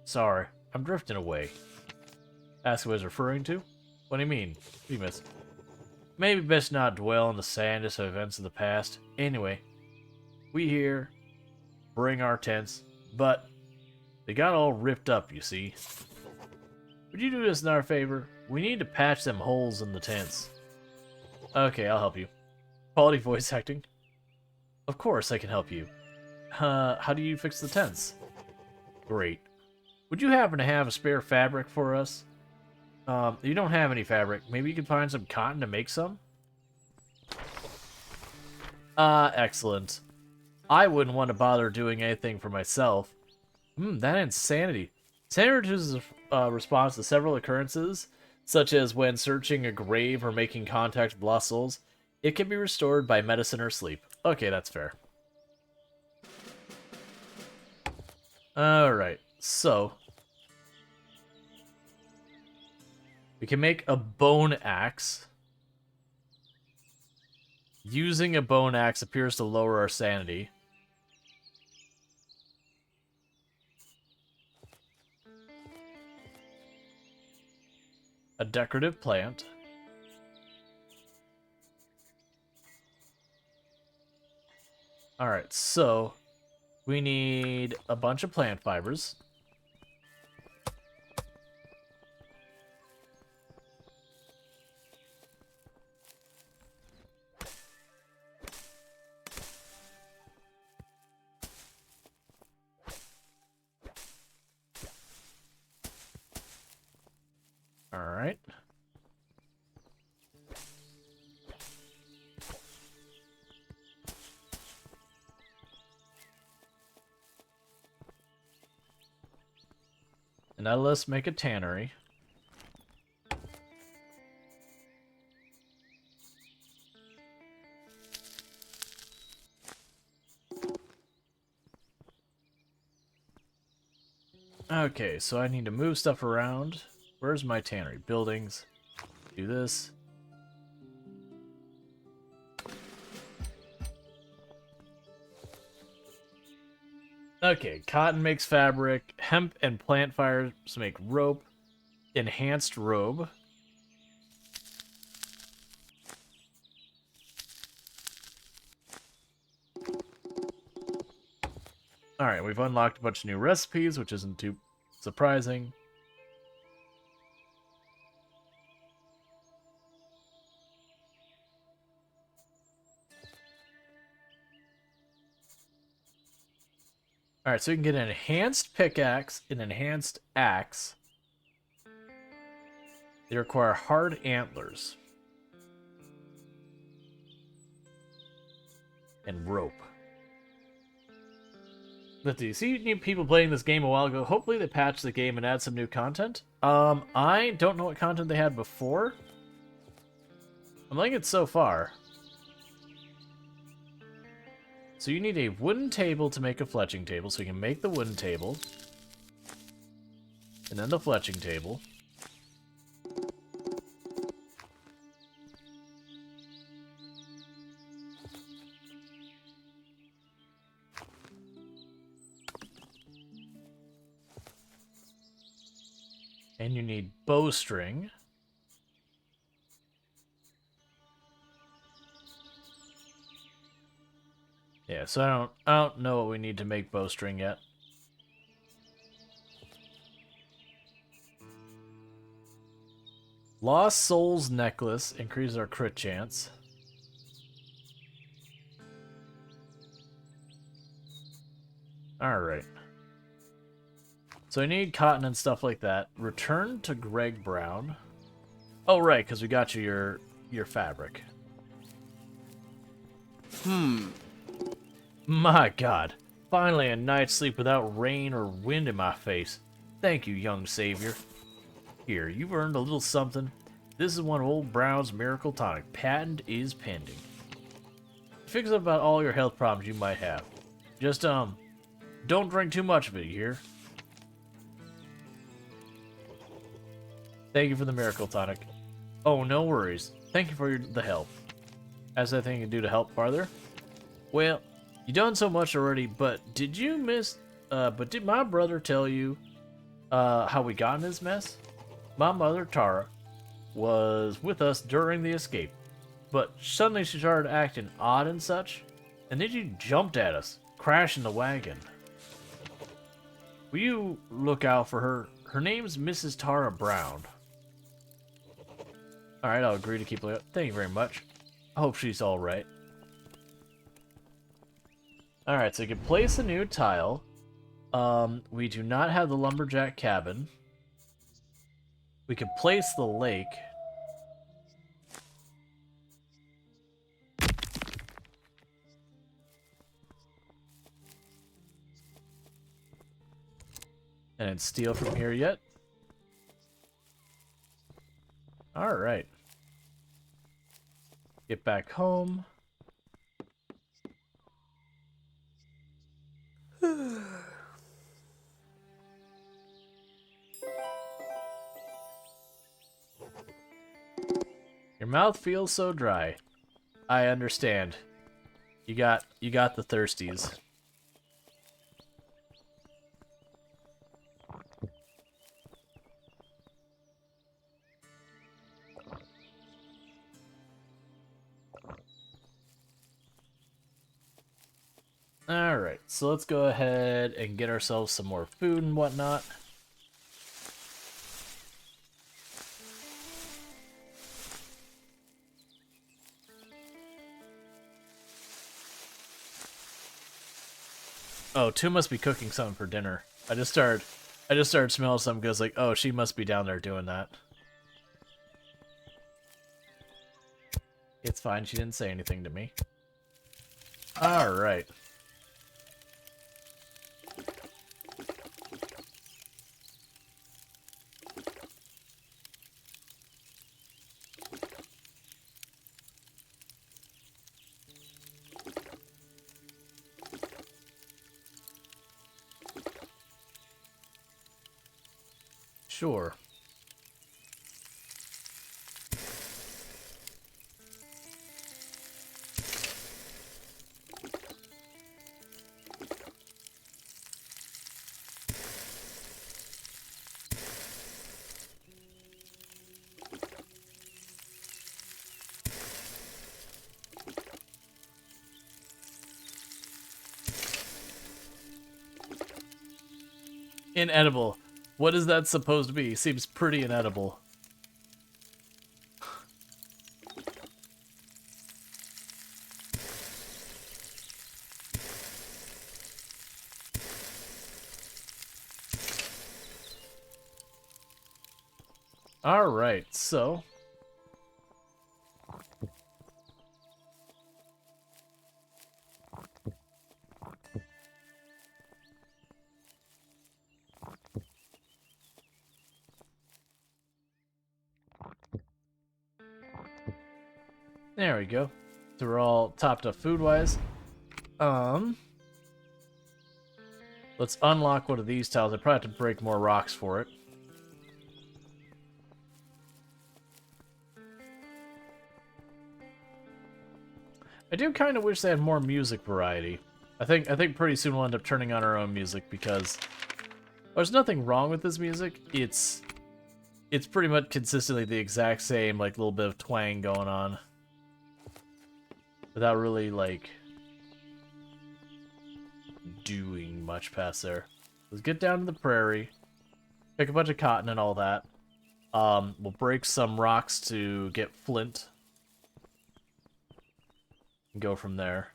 Sorry, I'm drifting away. Ask what I was referring to? What do you mean? What do you miss? Maybe best not dwell on the sadness of events of the past. Anyway, we here bring our tents, but they got all ripped up, you see. Would you do us in our favor? We need to patch them holes in the tents. Okay, I'll help you. Quality voice acting. Of course I can help you. How do you fix the tents? Great. Would you happen to have a spare fabric for us? You don't have any fabric. Maybe you could find some cotton to make some? Excellent. I wouldn't want to bother doing anything for myself. That insanity. Sanity is a response to several occurrences, such as when searching a grave or making contact with lost souls. It can be restored by medicine or sleep. Okay, that's fair. Alright, so we can make a bone axe. Using a bone axe appears to lower our sanity. A decorative plant. Alright, so we need a bunch of plant fibers. Alright. And now let's make a tannery. Okay, so I need to move stuff around. Where's my tannery? Buildings. Do this. Okay, cotton makes fabric, hemp and plant fibers make rope, enhanced robe. Alright, we've unlocked a bunch of new recipes, which isn't too surprising. Alright, so we can get an enhanced pickaxe, an enhanced axe. They require hard antlers. And rope. Let's see. See new people playing this game a while ago. Hopefully they patched the game and add some new content. I don't know what content they had before. I'm liking it so far. So you need a wooden table to make a fletching table, so you can make the wooden table. And then the fletching table. And you need bowstring. Yeah, so I don't know what we need to make bowstring yet. Lost Souls necklace increases our crit chance. Alright. So I need cotton and stuff like that. Return to Greg Brown. Oh, right, because we got you your fabric. My god. Finally a night's sleep without rain or wind in my face. Thank you, young savior. Here, you've earned a little something. This is one of Old Brown's miracle tonic. Patent is pending. Fix up about all your health problems you might have. Just, don't drink too much of it, you hear? Thank you for the miracle tonic. Oh, no worries. Thank you for the help. Has anything to do to help farther? Well, you done so much already, but did my brother tell you, how we got in this mess? My mother, Tara, was with us during the escape, but suddenly she started acting odd and such, and then she jumped at us, crashing the wagon. Will you look out for her? Her name's Mrs. Tara Brown. Alright, I'll agree to keep looking. Thank you very much. I hope she's alright. Alright, so you can place a new tile. We do not have the lumberjack cabin. We can place the lake. And then steal from here yet. Alright. Get back home. Your mouth feels so dry. I understand. You got the thirsties. Alright, so let's go ahead and get ourselves some more food and whatnot. Oh, Two must be cooking something for dinner. I just started smelling something because like, oh, she must be down there doing that. It's fine, she didn't say anything to me. Alright. Sure. Inedible. What is that supposed to be? Seems pretty inedible. Alright, so... There we go. So we're all topped up food-wise. Let's unlock one of these tiles. I probably have to break more rocks for it. I do kind of wish they had more music variety. I think pretty soon we'll end up turning on our own music because there's nothing wrong with this music. It's pretty much consistently the exact same, like, little bit of twang going on. Without really, like, doing much past there. Let's get down to the prairie. Pick a bunch of cotton and all that. We'll break some rocks to get flint. And go from there.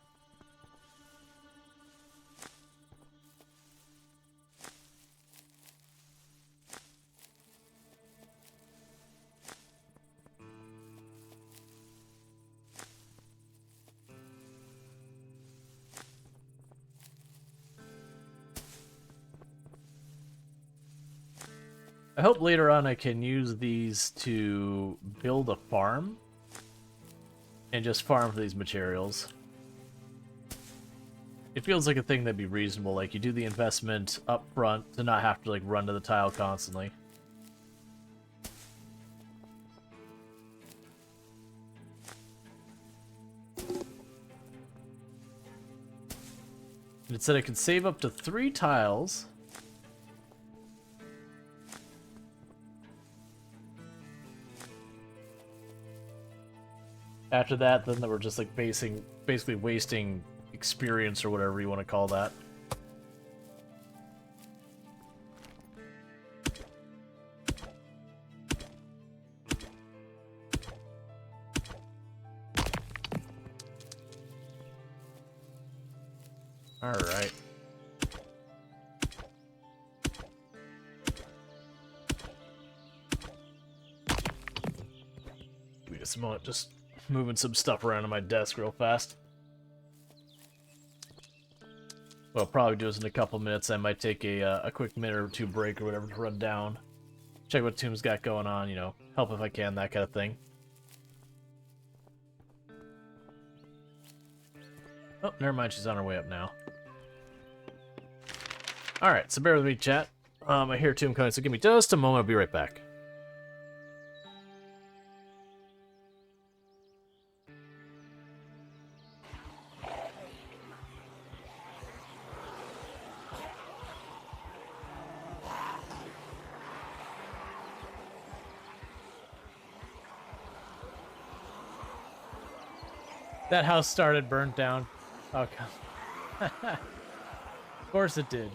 I hope later on I can use these to build a farm and just farm for these materials. It feels like a thing that'd be reasonable, like you do the investment up front to not have to like run to the tile constantly. And it said I could save up to 3 tiles. After that, then we're just like basically wasting experience or whatever you want to call that. All right. Give me just a moment, just moving some stuff around on my desk real fast. Well, I'll probably do this in a couple minutes. I might take a quick minute or two break or whatever to run down. Check what Tomb's got going on, you know, help if I can, that kind of thing. Oh, never mind, she's on her way up now. Alright, so bear with me, chat. I hear Tomb coming, so give me just a moment, I'll be right back. That house started burnt down. Oh, God. Of course it did.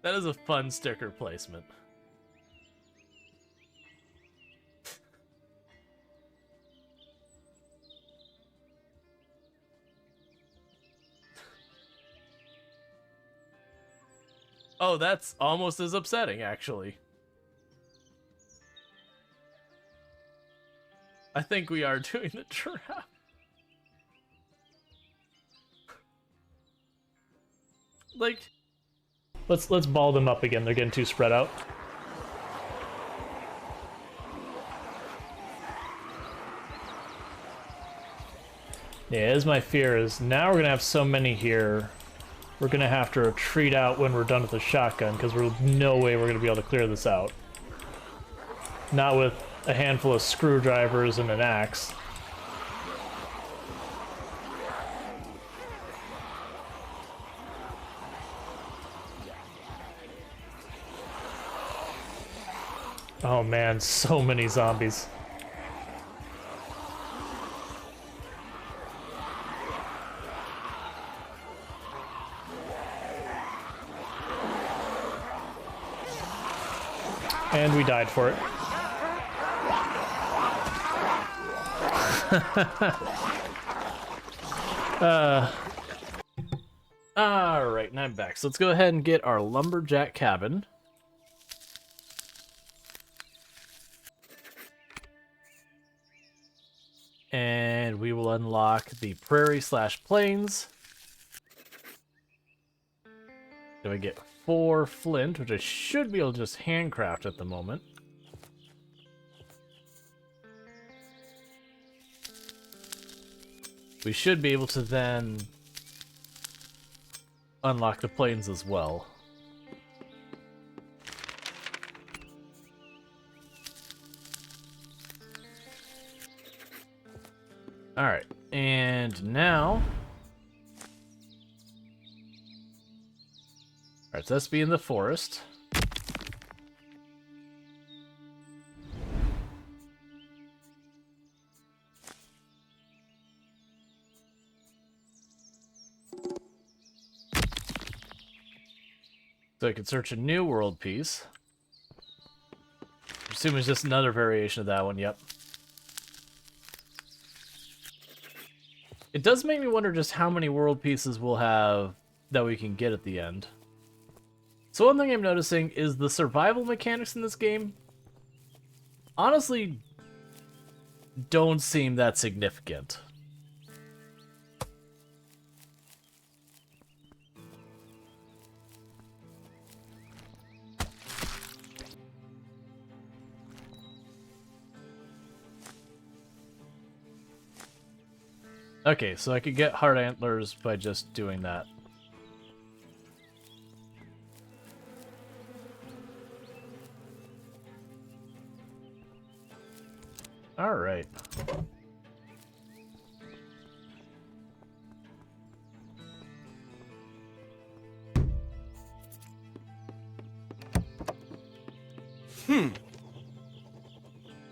That is a fun sticker placement. Oh, that's almost as upsetting, actually. I think we are doing the trap. Like, let's ball them up again. They're getting too spread out. Yeah, as my fear is now we're gonna have so many here. We're gonna have to retreat out when we're done with the shotgun because there's no way we're gonna be able to clear this out. Not with a handful of screwdrivers and an axe. Oh man, so many zombies. And we died for it. Alright, and I'm back. So let's go ahead and get our lumberjack cabin. And we will unlock the prairie/plains. Then we get 4 flint, which I should be able to just handcraft at the moment. We should be able to then unlock the plains as well. Alright, and now... Alright, so let's be in the forest. So I can search a new world piece. I assume it's just another variation of that one, yep. It does make me wonder just how many world pieces we'll have that we can get at the end. So one thing I'm noticing is the survival mechanics in this game honestly don't seem that significant. Okay, so I could get hard antlers by just doing that. All right.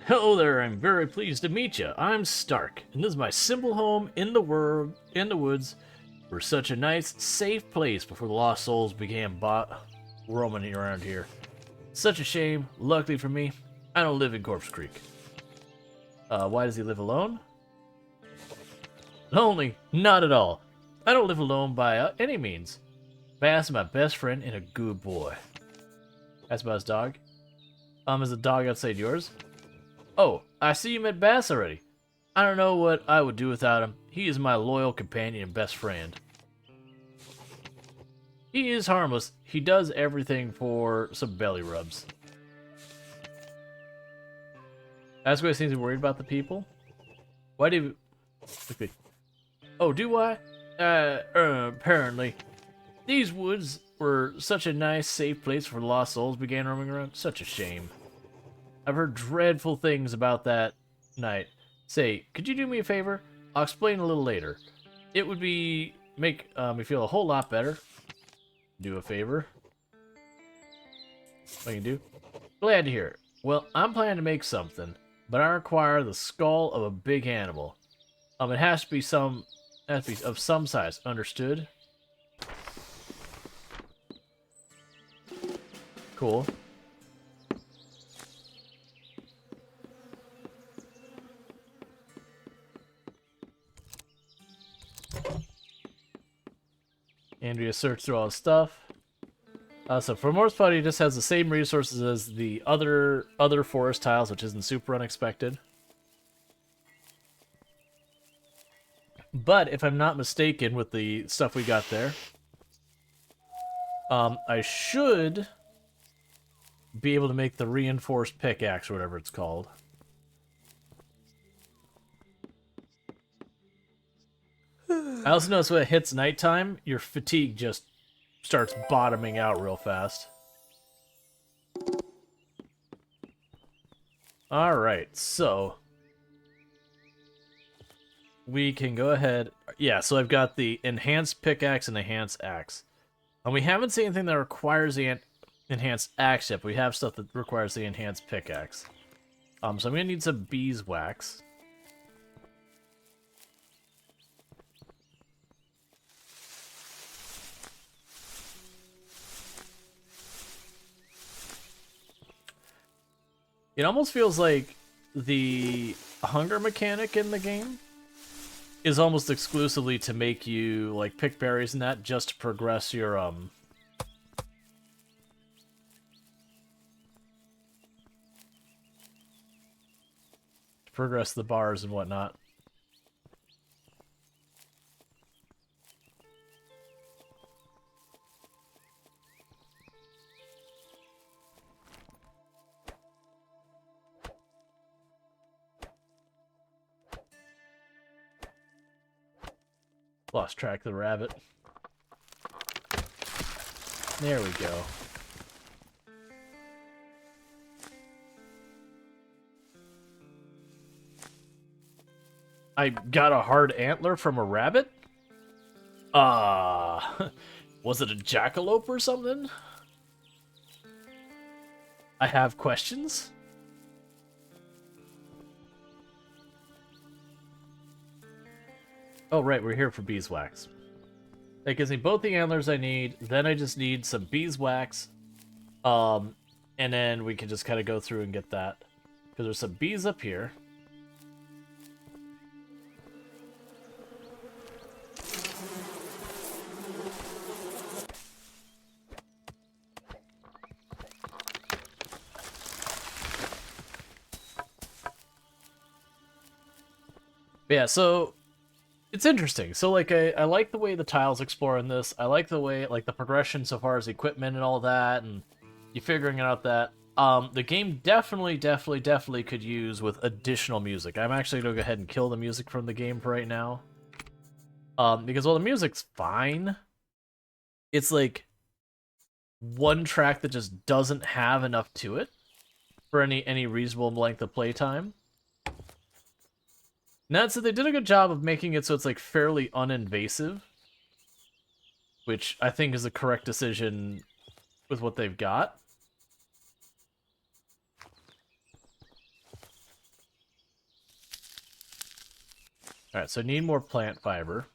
Hello there, I'm very pleased to meet you. I'm Stark, and this is my simple home in the woods. We're such a nice, safe place before the lost souls began roaming around here. Such a shame. Luckily for me, I don't live in Corpse Creek. Why does he live alone? Lonely? Not at all. I don't live alone by any means. Bass is my best friend and a good boy. Ask about his dog. Is the dog outside yours? Oh, I see you met Bass already. I don't know what I would do without him. He is my loyal companion and best friend. He is harmless. He does everything for some belly rubs. Ask why he seems worried about the people. Why do you... Okay. Oh, do I? Apparently. These woods were such a nice, safe place for lost souls began roaming around. Such a shame. I've heard dreadful things about that night. Say, could you do me a favor? I'll explain a little later. It would make me feel a whole lot better. Do a favor. What can you do? Glad to hear it. Well, I'm planning to make something, but I require the skull of a big animal. It has to be of some size. Understood? Cool. Andrea searched through all his stuff. So for most part, he just has the same resources as the other forest tiles, which isn't super unexpected. But if I'm not mistaken with the stuff we got there, I should be able to make the reinforced pickaxe or whatever it's called. I also notice when it hits nighttime, your fatigue just starts bottoming out real fast. Alright, so we can go ahead. Yeah, so I've got the enhanced pickaxe and enhanced axe. And we haven't seen anything that requires the enhanced axe yet, but we have stuff that requires the enhanced pickaxe. So I'm gonna need some beeswax. It almost feels like the hunger mechanic in the game is almost exclusively to make you like pick berries and that just to progress your progress the bars and whatnot. Lost track of the rabbit. There we go. I got a hard antler from a rabbit? Was it a jackalope or something? I have questions. Oh, right, we're here for beeswax. That gives me both the antlers I need. Then I just need some beeswax. And then we can just kind of go through and get that. Because there's some bees up here. But yeah, so it's interesting. So like I like the way the tiles explore in this. I like the way like the progression so far as equipment and all that, and you figuring out that the game definitely could use with additional music. I'm actually gonna go ahead and kill the music from the game for right now. Because while the music's fine, it's like one track that just doesn't have enough to it for any reasonable length of playtime. Now, so they did a good job of making it so it's like fairly uninvasive, which I think is the correct decision with what they've got. Alright, so I need more plant fiber.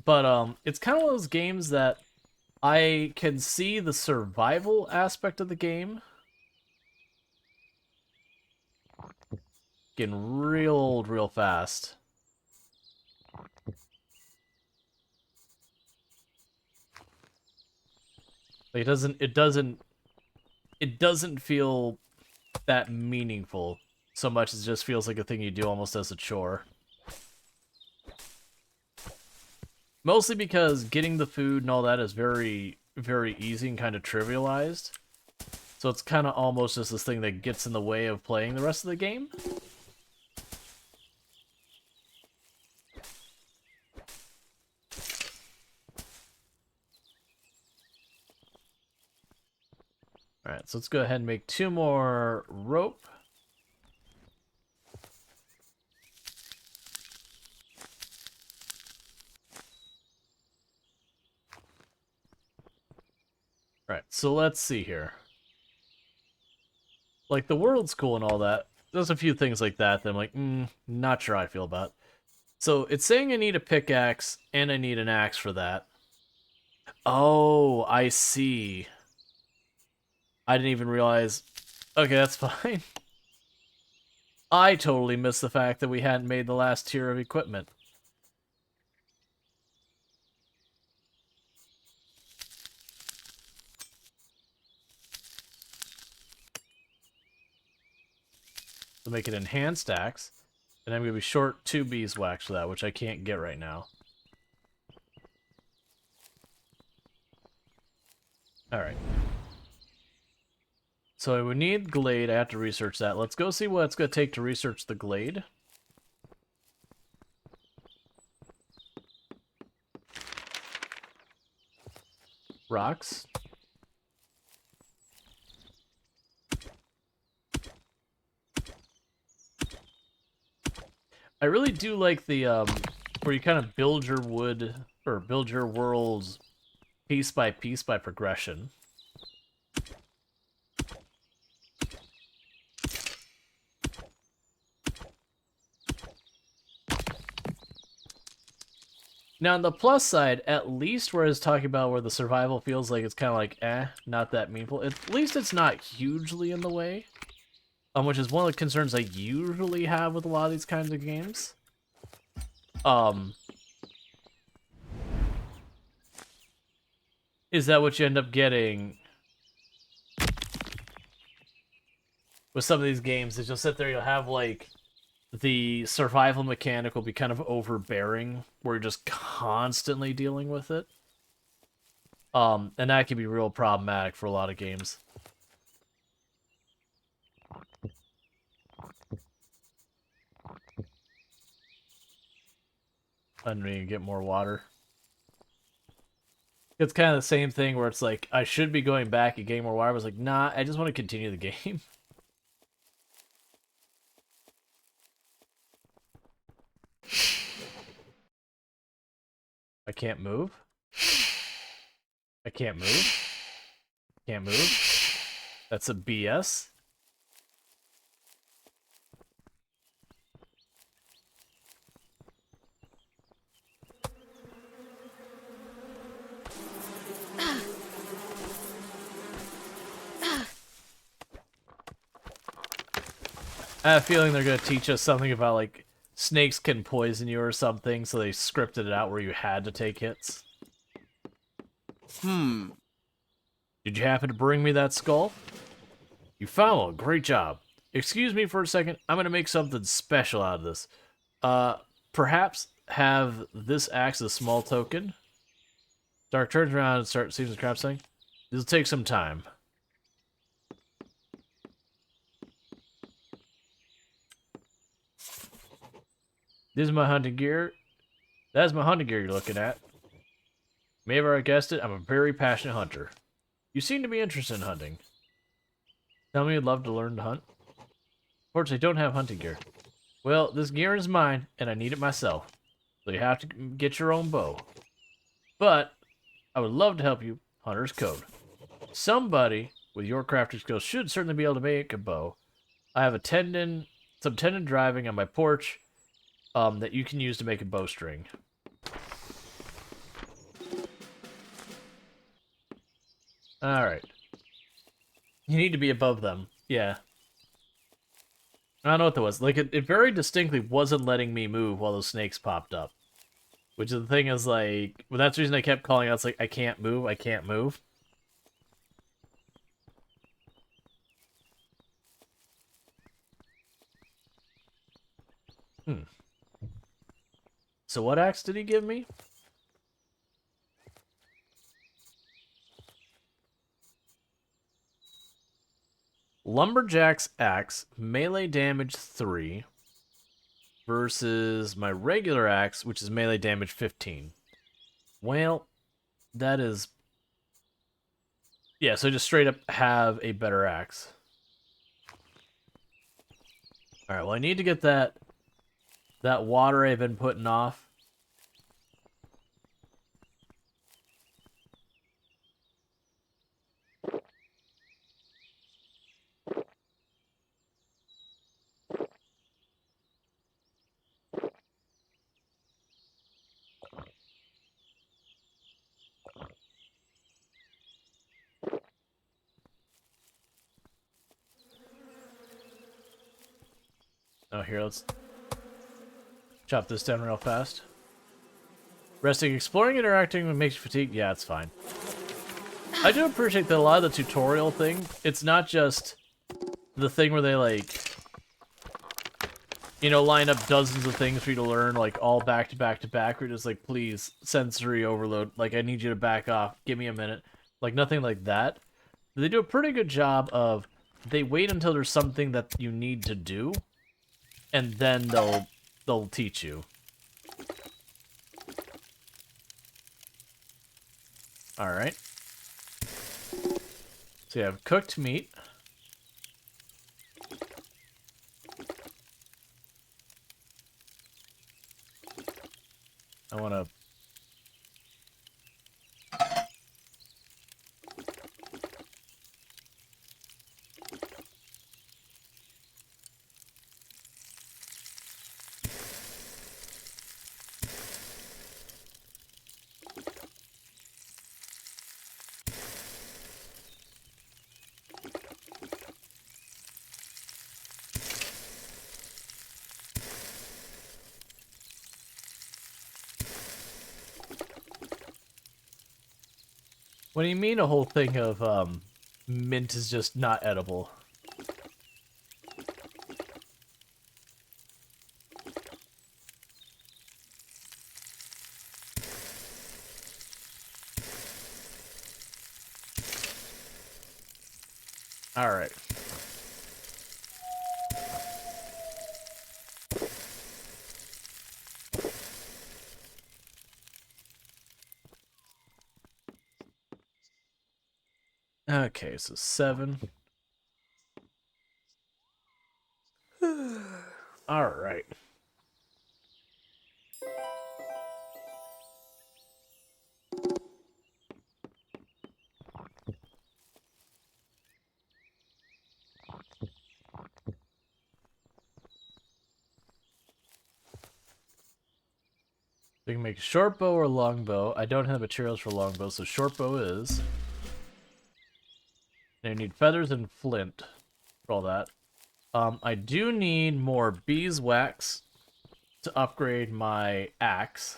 But it's kind of one of those games that I can see the survival aspect of the game getting real old real fast. Like, it doesn't feel that meaningful so much as it just feels like a thing you do almost as a chore. Mostly because getting the food and all that is very, very easy and kind of trivialized. So it's kind of almost just this thing that gets in the way of playing the rest of the game. Alright, so let's go ahead and make 2 more rope. Alright, so let's see here. Like, the world's cool and all that. There's a few things like that I'm like, not sure how I feel about. So, it's saying I need a pickaxe, and I need an axe for that. Oh, I see. I didn't even realize... Okay, that's fine. I totally missed the fact that we hadn't made the last tier of equipment. To make an enhanced axe, and I'm going to be short 2 beeswax for that, which I can't get right now. Alright. So I would need glade. I have to research that. Let's go see what it's going to take to research the glade. rocks. I really do like the where you kind of build your wood or build your worlds piece by progression. Now, on the plus side, at least where I was talking about where the survival feels like it's kind of like, not that meaningful, at least it's not hugely in the way. Which is one of the concerns I usually have with a lot of these kinds of games. Is that what you end up getting with some of these games? Is you'll sit there, you'll have, like, the survival mechanic will be kind of overbearing, where you're just constantly dealing with it. And that can be real problematic for a lot of games. I need to get more water. It's kind of the same thing where it's like, I should be going back and getting more water. I was like, nah, I just want to continue the game. I can't move. I can't move. Can't move. That's a BS. I have a feeling they're going to teach us something about, like, snakes can poison you or something, so they scripted it out where you had to take hits. Did you happen to bring me that skull? You found one. Great job. Excuse me for a second. I'm going to make something special out of this. Perhaps have this axe as a small token. Dark turns around and starts seeing the crap saying, this will take some time. This is my hunting gear. That's my hunting gear you're looking at. Maybe I guessed it, I'm a very passionate hunter. You seem to be interested in hunting. Tell me you'd love to learn to hunt. Unfortunately, I don't have hunting gear. Well, this gear is mine, and I need it myself. So you have to get your own bow. But, I would love to help you. Hunter's code. Somebody with your crafting skills should certainly be able to make a bow. I have some tendon driving on my porch. That you can use to make a bowstring. Alright. You need to be above them. Yeah. I don't know what that was. Like, it very distinctly wasn't letting me move while those snakes popped up. Which is the thing is, like... Well, that's the reason I kept calling out. It's like, I can't move, I can't move. So what axe did he give me? Lumberjack's axe, melee damage 3, versus my regular axe, which is melee damage 15. Well, that is... Yeah, so just straight up have a better axe. Alright, well I need to get that water I've been putting off. Oh, here, let's chop this down real fast. Resting, exploring, interacting makes you fatigued. Yeah, it's fine. I do appreciate that a lot of the tutorial thing, it's not just the thing where they, like, you know, line up dozens of things for you to learn, like, all back to back to back. We're just like, please, sensory overload. Like, I need you to back off. Give me a minute. Like, nothing like that. They do a pretty good job of, they wait until there's something that you need to do, and then they'll teach you. Alright. So you have cooked meat. I want to... What do you mean a whole thing of mint is just not edible? All right. Okay, so 7. All right. We can make a short bow or long bow. I don't have materials for long bow, so short bow is. And I need feathers and flint for all that. I do need more beeswax to upgrade my axe.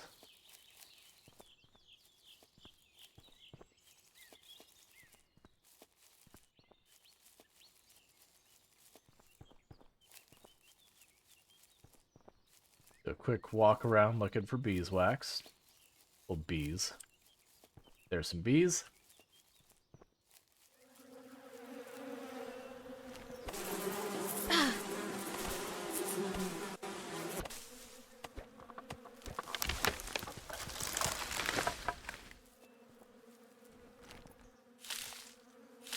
A quick walk around looking for beeswax. Well, bees. There's some bees.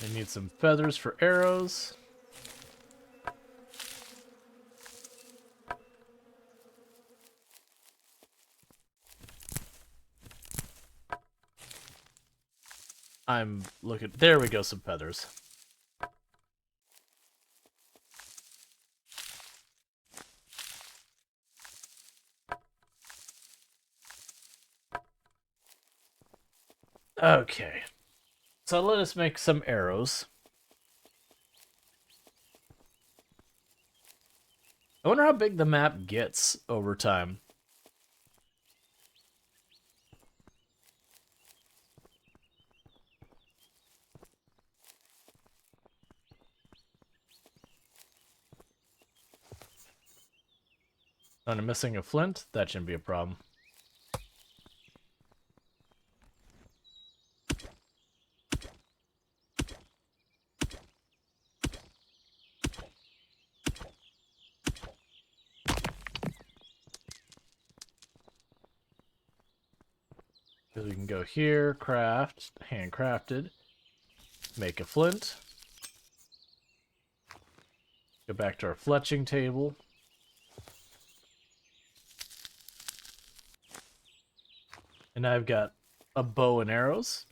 I need some feathers for arrows. I'm looking. There we go, some feathers. Okay. So let us make some arrows. I wonder how big the map gets over time. And I'm missing a flint. That shouldn't be a problem. We can go here, craft, handcrafted, make a flint, go back to our fletching table. And I've got a bow and arrows.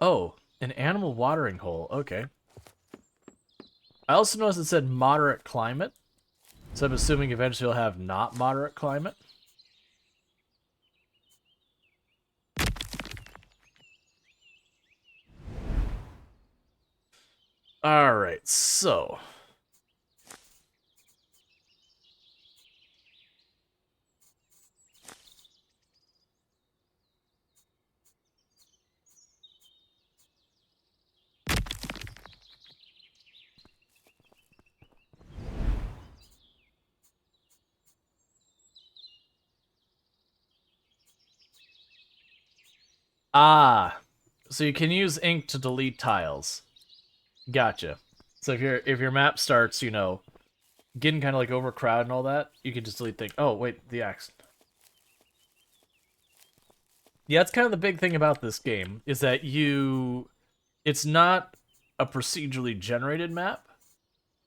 Oh, an animal watering hole. Okay. I also noticed it said moderate climate. So I'm assuming eventually you'll have not moderate climate. Alright, so... Ah, so you can use ink to delete tiles. Gotcha. So if your map starts, you know, getting kind of like overcrowded and all that, you can just delete things. Oh, wait, the axe. Yeah, that's kind of the big thing about this game, is that it's not a procedurally generated map,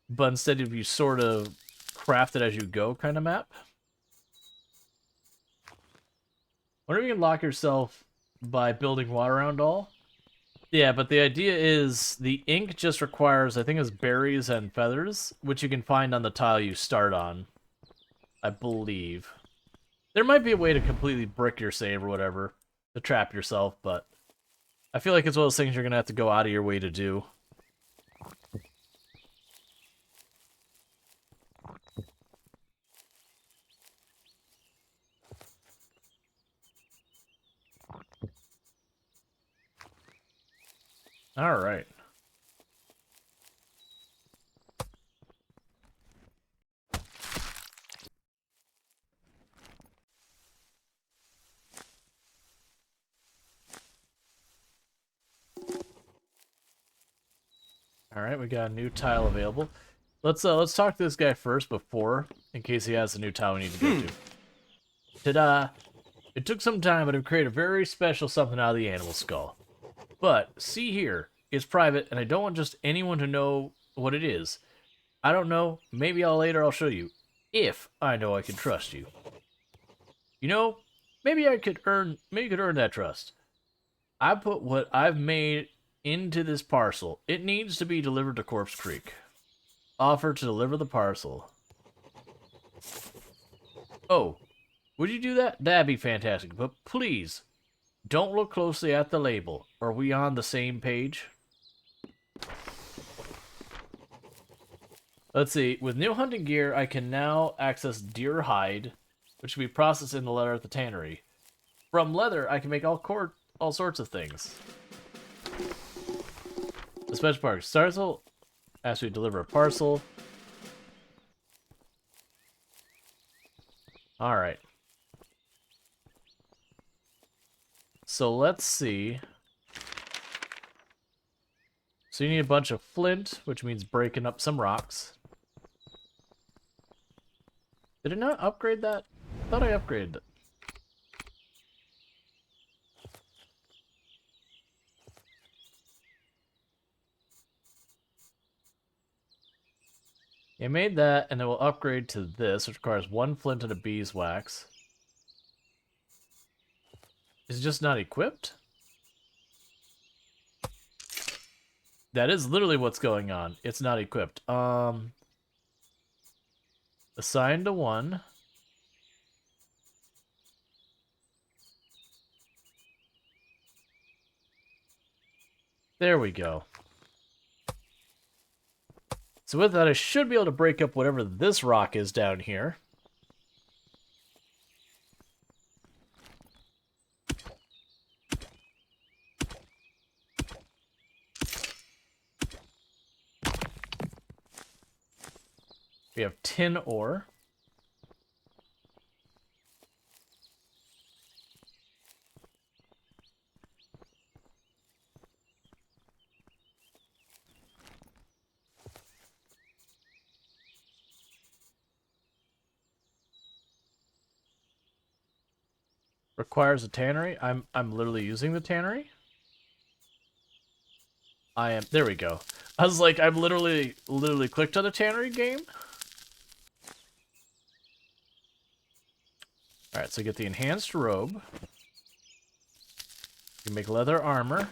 but instead of you sort of craft it as you go kind of map. Wonder if you can lock yourself by building water around all. Yeah, but the idea is the ink just requires, I think it's berries and feathers, which you can find on the tile you start on, I believe. There might be a way to completely brick your save or whatever, to trap yourself, but I feel like it's one of those things you're going to have to go out of your way to do. All right. All right, we got a new tile available. Let's talk to this guy first before, in case he has a new tile we need to go to. Ta-da! It took some time, but I've created a very special something out of the animal skull. But see here, it's private, and I don't want just anyone to know what it is. I don't know. Maybe I'll show you, if I know I can trust you. You know, maybe you could earn that trust. I put what I've made into this parcel. It needs to be delivered to Corpse Creek. Offer to deliver the parcel. Oh, would you do that? That'd be fantastic. But please, don't look closely at the label. Are we on the same page? Let's see. With new hunting gear, I can now access deer hide, which can be processed in the leather at the tannery. From leather, I can make all sorts of things. The special part. Starzel asks me to deliver a parcel. Alright. So let's see. So you need a bunch of flint, which means breaking up some rocks. Did it not upgrade that? I thought I upgraded it. It made that, and it will upgrade to this, which requires 1 flint and a beeswax. Is it just not equipped? That is literally what's going on. It's not equipped. Assigned to 1. There we go. So with that, I should be able to break up whatever this rock is down here. We have tin ore. Requires a tannery. I'm literally using the tannery. I am. There we go. I was like, I've literally clicked on the tannery game. All right, so get the enhanced robe. You can make leather armor.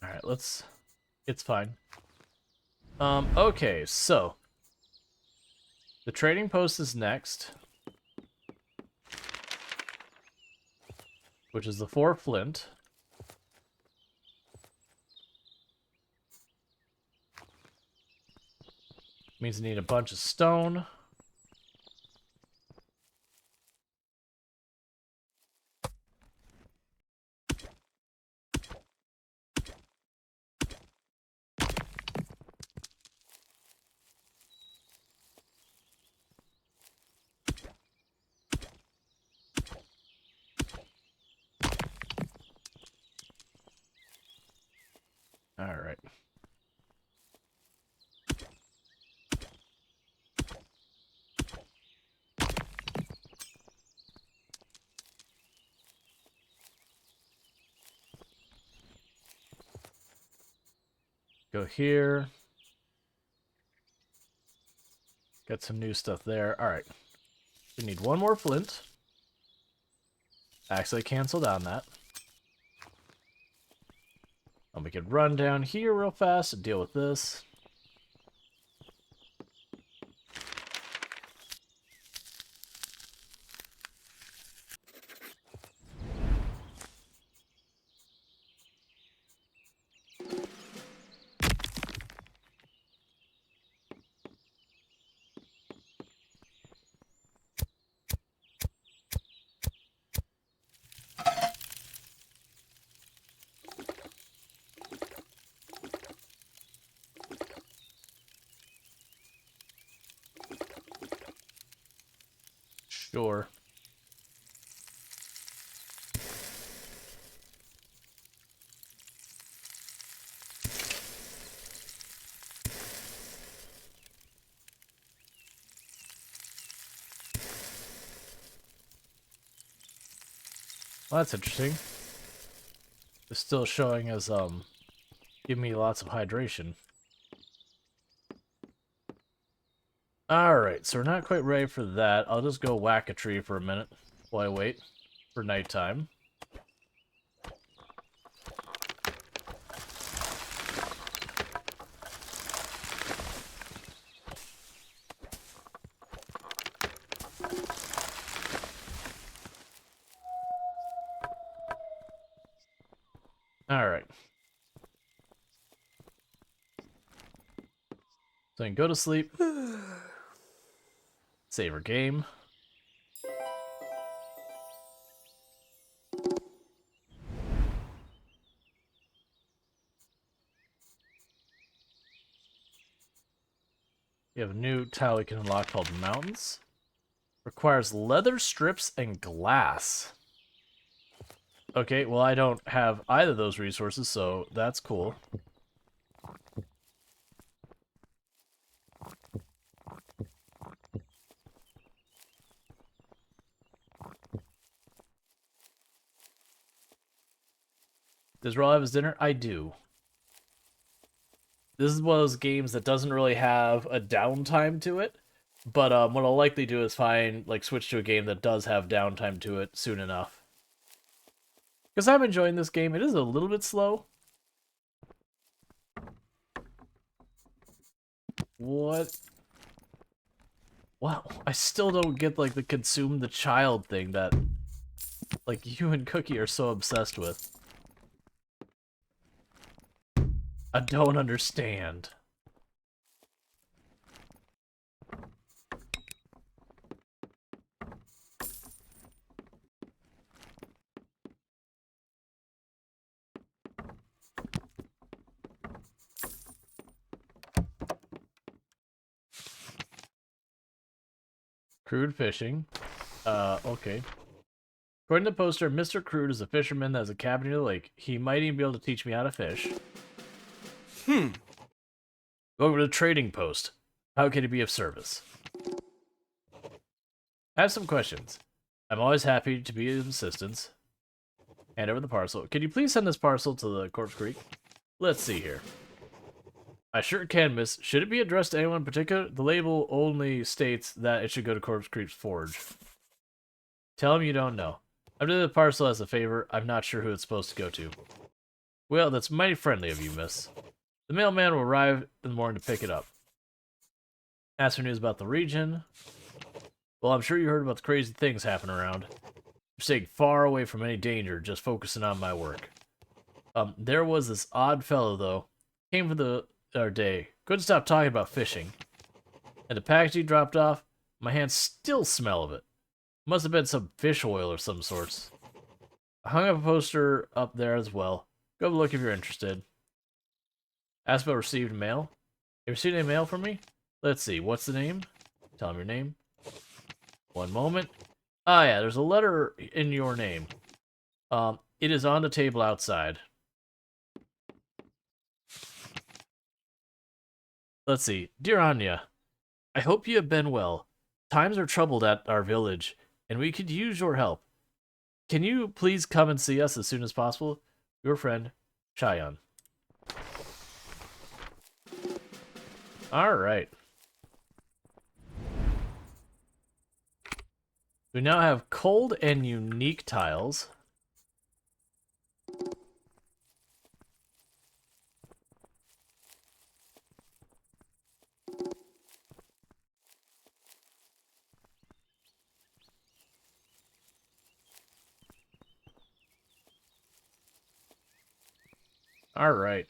All right, let's. It's fine. Okay, so the trading post is next, which is the 4 flint. Means I need a bunch of stone. Go here. Got some new stuff there. Alright. We need one more flint. Actually canceled on that. And we could run down here real fast and deal with this. Sure. Well, that's interesting. It's still showing as, giving me lots of hydration. Alright, so we're not quite ready for that. I'll just go whack a tree for a minute while I wait for nighttime. Alright. So I can go to sleep. Save our game. We have a new tile we can unlock called Mountains. Requires leather strips and glass. Okay, well I don't have either of those resources, so that's cool. Does Rual have his dinner? I do. This is one of those games that doesn't really have a downtime to it, but what I'll likely do is switch to a game that does have downtime to it soon enough. Because I'm enjoying this game. It is a little bit slow. What? Wow, I still don't get, like, the consume the child thing that, like, you and Cookie are so obsessed with. I don't understand. Crude fishing. Okay. According to the poster, Mr. Crude is a fisherman that has a cabin near the lake. He might even be able to teach me how to fish. Over to the trading post. How can he be of service? I have some questions. I'm always happy to be of assistance. Hand over the parcel. Can you please send this parcel to the Corpse Creek? Let's see here. I sure can, miss. Should it be addressed to anyone in particular? The label only states that it should go to Corpse Creek's Forge. Tell him you don't know. I'm doing the parcel as a favor. I'm not sure who it's supposed to go to. Well, that's mighty friendly of you, miss. The mailman will arrive in the morning to pick it up. Ask for news about the region. Well, I'm sure you heard about the crazy things happening around. I'm staying far away from any danger, just focusing on my work. There was this odd fellow, though. Came for our day. Couldn't stop talking about fishing. And the package he dropped off, my hands still smell of it. Must have been some fish oil or some sorts. I hung up a poster up there as well. Go have a look if you're interested. Ask about received mail. You received any mail from me? Let's see, what's the name? Tell him your name. One moment. Ah, yeah, there's a letter in your name. It is on the table outside. Let's see. Dear Anya, I hope you have been well. Times are troubled at our village, and we could use your help. Can you please come and see us as soon as possible? Your friend, Cheyenne. Alright. We now have cold and unique tiles. Alright.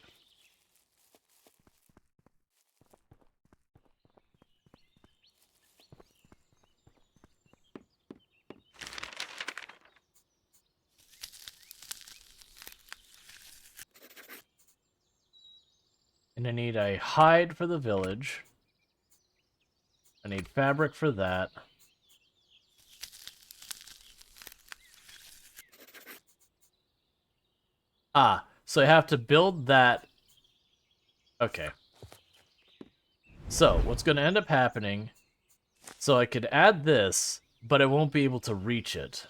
And I need a hide for the village. I need fabric for that. Ah, so I have to build that. Okay. So, what's going to end up happening, so I could add this, but I won't be able to reach it.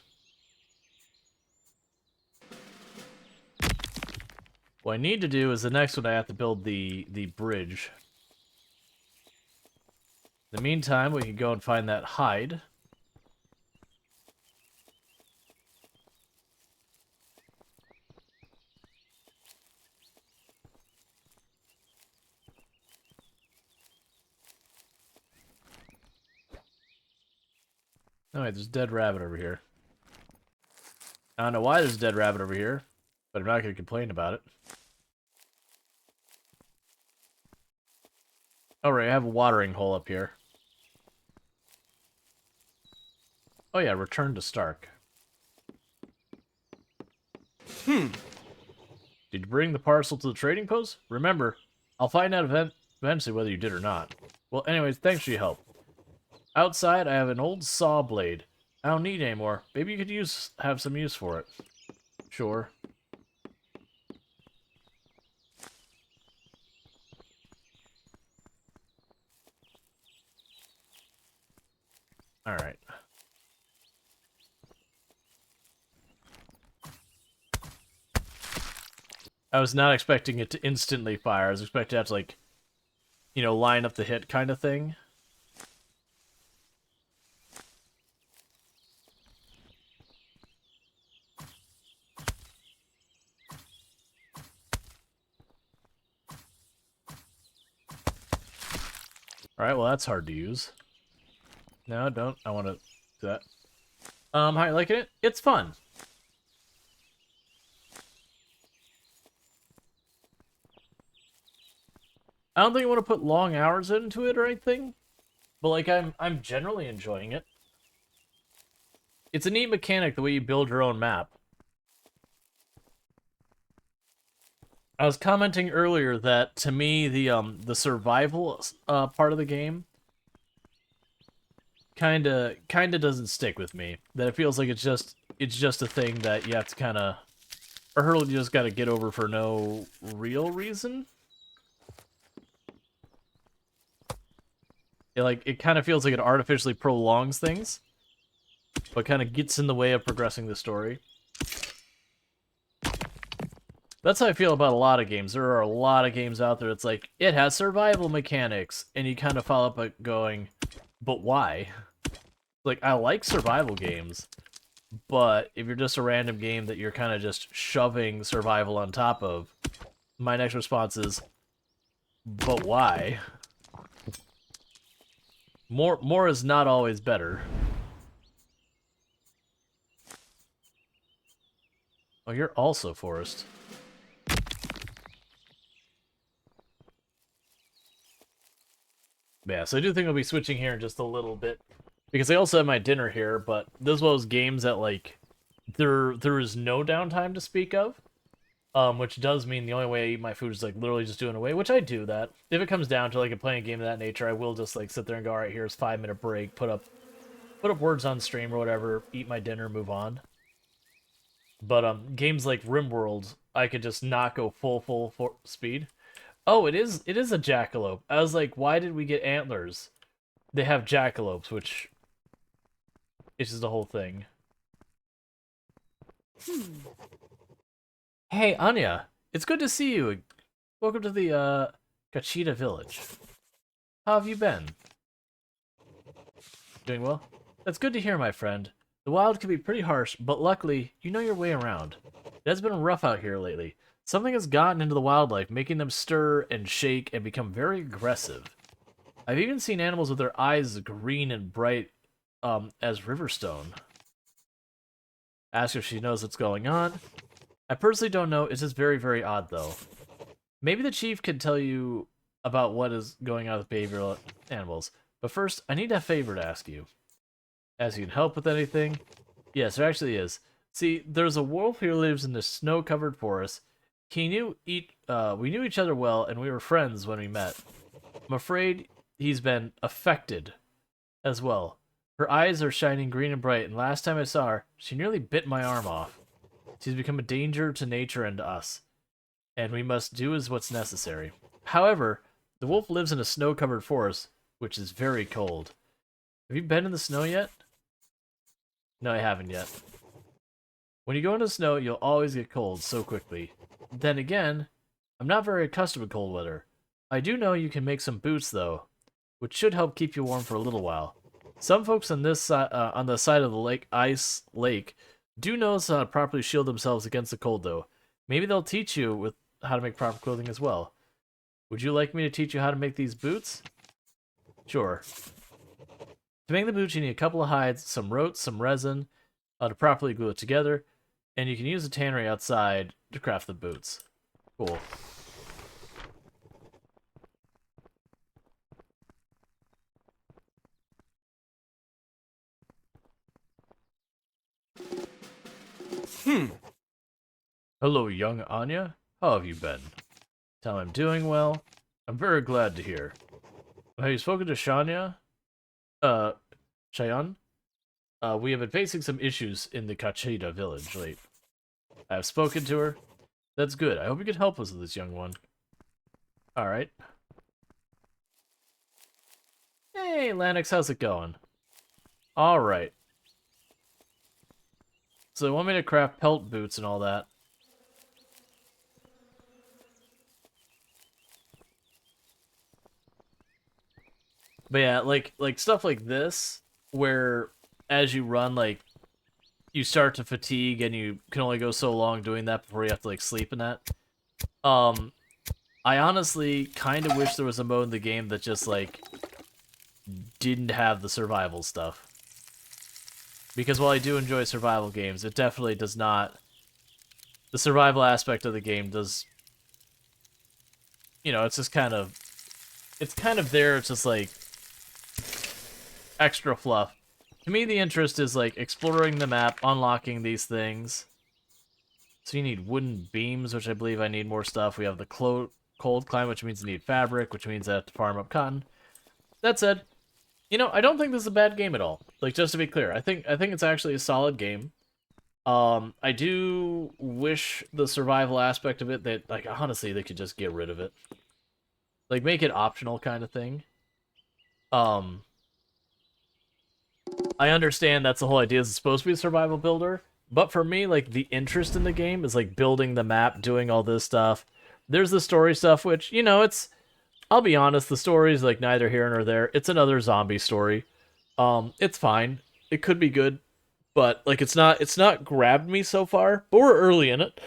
What I need to do is the next one I have to build the bridge. In the meantime, we can go and find that hide. Oh wait, there's a dead rabbit over here. I don't know why there's a dead rabbit over here, but I'm not going to complain about it. Alright, I have a watering hole up here. Oh yeah, return to Stark. Did you bring the parcel to the trading post? Remember, I'll find out eventually whether you did or not. Well, anyways, thanks for your help. Outside, I have an old saw blade. I don't need it anymore. Maybe you could have some use for it. Sure. Alright. I was not expecting it to instantly fire. I was expecting it to, like, you know, line up the hit kind of thing. Alright, well that's hard to use. No, don't. I want to do that. How you liking it? It's fun. I don't think I want to put long hours into it or anything, but like I'm generally enjoying it. It's a neat mechanic the way you build your own map. I was commenting earlier that to me the survival part of the game kinda doesn't stick with me. That it feels like it's just a thing that you have to kinda a hurdle you just gotta get over for no real reason. It kind of feels like it artificially prolongs things, but kind of gets in the way of progressing the story. That's how I feel about a lot of games. There are a lot of games out there. It's like, it has survival mechanics, and you kind of follow up by going, but why? Like, I like survival games, but if you're just a random game that you're kind of just shoving survival on top of, my next response is, but why? More is not always better. Oh, you're also forest. Yeah, so I do think I'll be switching here in just a little bit. Because I also have my dinner here, but this is one of those games that, like, there is no downtime to speak of. Which does mean the only way I eat my food is, like, literally just doing away, which I do that. If it comes down to, like, playing a game of that nature, I will just, like, sit there and go, alright, here's 5-minute break, put up words on stream or whatever, eat my dinner, move on. But, games like RimWorld, I could just not go full speed. Oh, it is a jackalope. I was like, why did we get antlers? They have jackalopes, which is just the whole thing. Hey, Anya, it's good to see you. Welcome to the Kachita village. How have you been? Doing well? That's good to hear, my friend. The wild can be pretty harsh, but luckily, you know your way around. It has been rough out here lately. Something has gotten into the wildlife, making them stir and shake and become very aggressive. I've even seen animals with their eyes green and bright, as Riverstone. Ask if she knows what's going on. I personally don't know. It's just very, very odd, though. Maybe the chief can tell you about what is going on with behavioral animals. But first, I need a favor to ask you. As you can help with anything? Yes, there actually is. See, there's a wolf who lives in the snow-covered forest. We knew each other well, and we were friends when we met. I'm afraid he's been affected as well. Her eyes are shining green and bright, and last time I saw her, she nearly bit my arm off. She's become a danger to nature and to us, and we must do as what's necessary. However, the wolf lives in a snow-covered forest, which is very cold. Have you been in the snow yet? No, I haven't yet. When you go into the snow, you'll always get cold so quickly. Then again, I'm not very accustomed to cold weather. I do know you can make some boots, though, which should help keep you warm for a little while. Some folks on this on the side of the ice lake do know how to properly shield themselves against the cold, though. Maybe they'll teach you how to make proper clothing as well. Would you like me to teach you how to make these boots? Sure. To make the boots, you need a couple of hides, some rope, some resin, to properly glue it together, and you can use a tannery outside to craft the boots. Cool. Hello, young Anya. How have you been? Tell me I'm doing well. I'm very glad to hear. Have you spoken to Shania? Cheyenne? We have been facing some issues in the Kachida village late. I have spoken to her. That's good. I hope you can help us with this, young one. Alright. Hey, Lanix, how's it going? Alright. So they want me to craft pelt boots and all that. But yeah, like stuff like this, where as you run, like, you start to fatigue and you can only go so long doing that before you have to, like, sleep in that. I honestly kind of wish there was a mode in the game that just, like, didn't have the survival stuff. Because while I do enjoy survival games, it definitely does not... The survival aspect of the game does... You know, it's just kind of... It's kind of there, it's just, like... extra fluff. To me, the interest is, like, exploring the map, unlocking these things. So you need wooden beams, which I believe I need more stuff. We have the cold climb, which means I need fabric, which means I have to farm up cotton. That said, you know, I don't think this is a bad game at all. Like, just to be clear, I think it's actually a solid game. I do wish the survival aspect of it that, like, honestly, they could just get rid of it. Like, make it optional kind of thing. I understand that's the whole idea, is it's supposed to be a survival builder, but for me, like, the interest in the game is, like, building the map, doing all this stuff. There's the story stuff, which, you know, it's... I'll be honest, the story is, like, neither here nor there. It's another zombie story. It's fine. It could be good, but, like, it's not grabbed me so far, but we're early in it.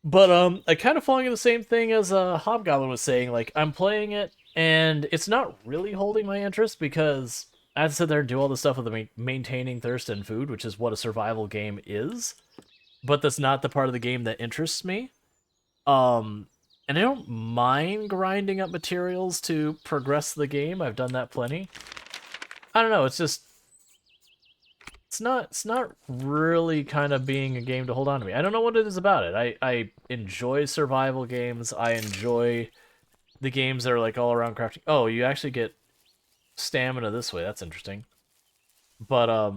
But, I kind of falling in the same thing as Hobgoblin was saying. Like, I'm playing it, and it's not really holding my interest because I have to sit there and do all the stuff with the maintaining thirst and food, which is what a survival game is. But that's not the part of the game that interests me. And I don't mind grinding up materials to progress the game. I've done that plenty. I don't know, it's just... It's not really kind of being a game to hold on to me. I don't know what it is about it. I enjoy survival games. I enjoy the games that are, like, all around crafting. Oh, you actually get stamina this way. That's interesting. But, I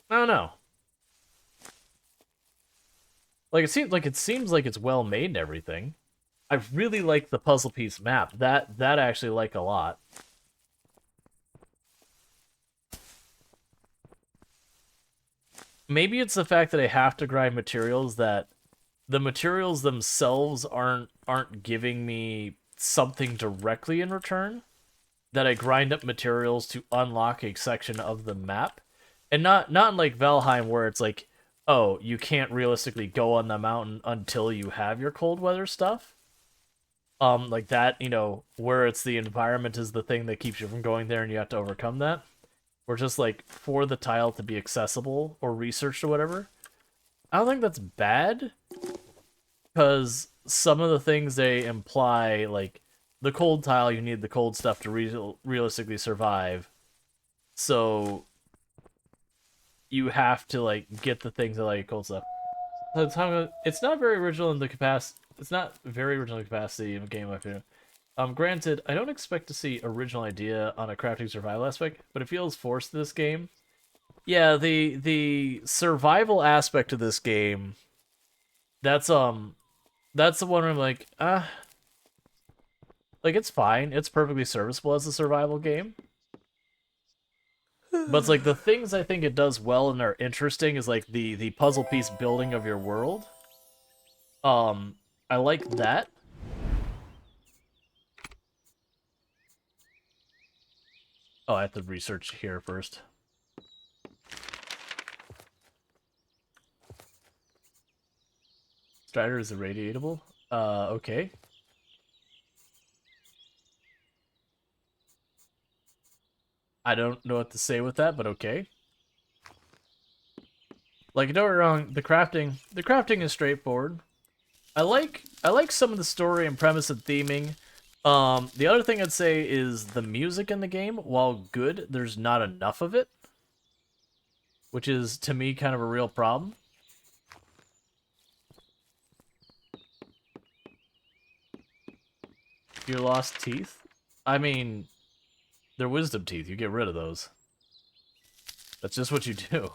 don't know. Like, it seems like it's well made and everything. I really like the puzzle piece map. That I actually like a lot. Maybe it's the fact that I have to grind materials, that the materials themselves aren't giving me something directly in return. that I grind up materials to unlock a section of the map, and not like Valheim where it's like, oh, you can't realistically go on the mountain until you have your cold weather stuff. Like that, where it's the environment is the thing that keeps you from going there, and you have to overcome that. Or just like for the tile to be accessible or researched or whatever. I don't think that's bad, because some of the things they imply, like the cold tile, you need the cold stuff to realistically survive. So you have to like get the things that like cold stuff. It's not very original in the capacity. It's not very original in the capacity of a game, I feel. Granted, I don't expect to see original idea on a crafting survival aspect, but it feels forced to this game. Yeah, the survival aspect of this game, that's the one where I'm like, like it's fine. It's perfectly serviceable as a survival game. But it's like the things I think it does well and are interesting is like the puzzle piece building of your world. I like that. Oh, I have to research here first. Strider is irradiatable? Okay. I don't know what to say with that, but okay. Like, don't get me wrong, the crafting is straightforward. I like some of the story and premise and theming. The other thing I'd say is the music in the game, while good, there's not enough of it. Which is, to me, kind of a real problem. Your lost teeth? I mean, they're wisdom teeth. You get rid of those. That's just what you do.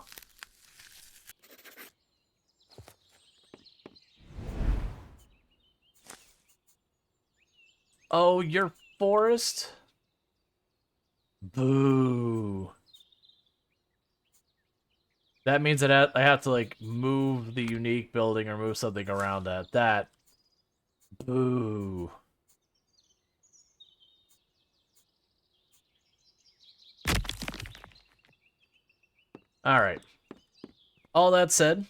Oh, your forest? Boo. That means that I have to, like, move the unique building or move something around that. That. Boo. Alright. All that said,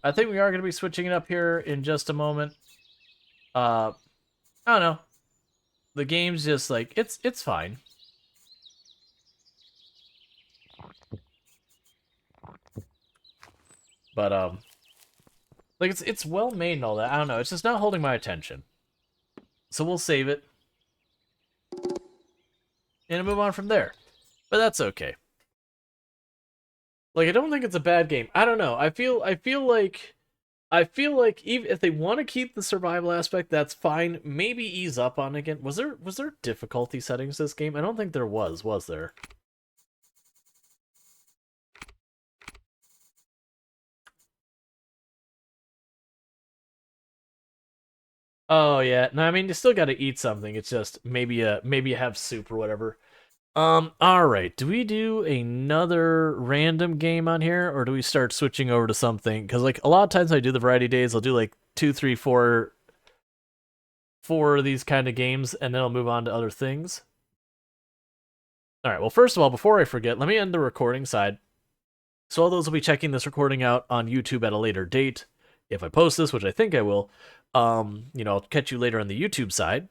I think we are going to be switching it up here in just a moment. I don't know. The game's just, like, it's fine. But, like, it's well made and all that. I don't know. It's just not holding my attention. So we'll save it. And move on from there. But that's okay. Like, I don't think it's a bad game. I don't know. I feel like even if they want to keep the survival aspect, that's fine. Maybe ease up on it again. Was there difficulty settings this game? I don't think there was there? Oh yeah. No, I mean you still got to eat something. It's just maybe you have soup or whatever. All right. Do we do another random game on here, or do we start switching over to something? Because like a lot of times I do the variety days, I'll do like 2, 3, 4 of these kind of games, and then I'll move on to other things. All right. Well, first of all, before I forget, let me end the recording side. So all those will be checking this recording out on YouTube at a later date. If I post this, which I think I will, I'll catch you later on the YouTube side.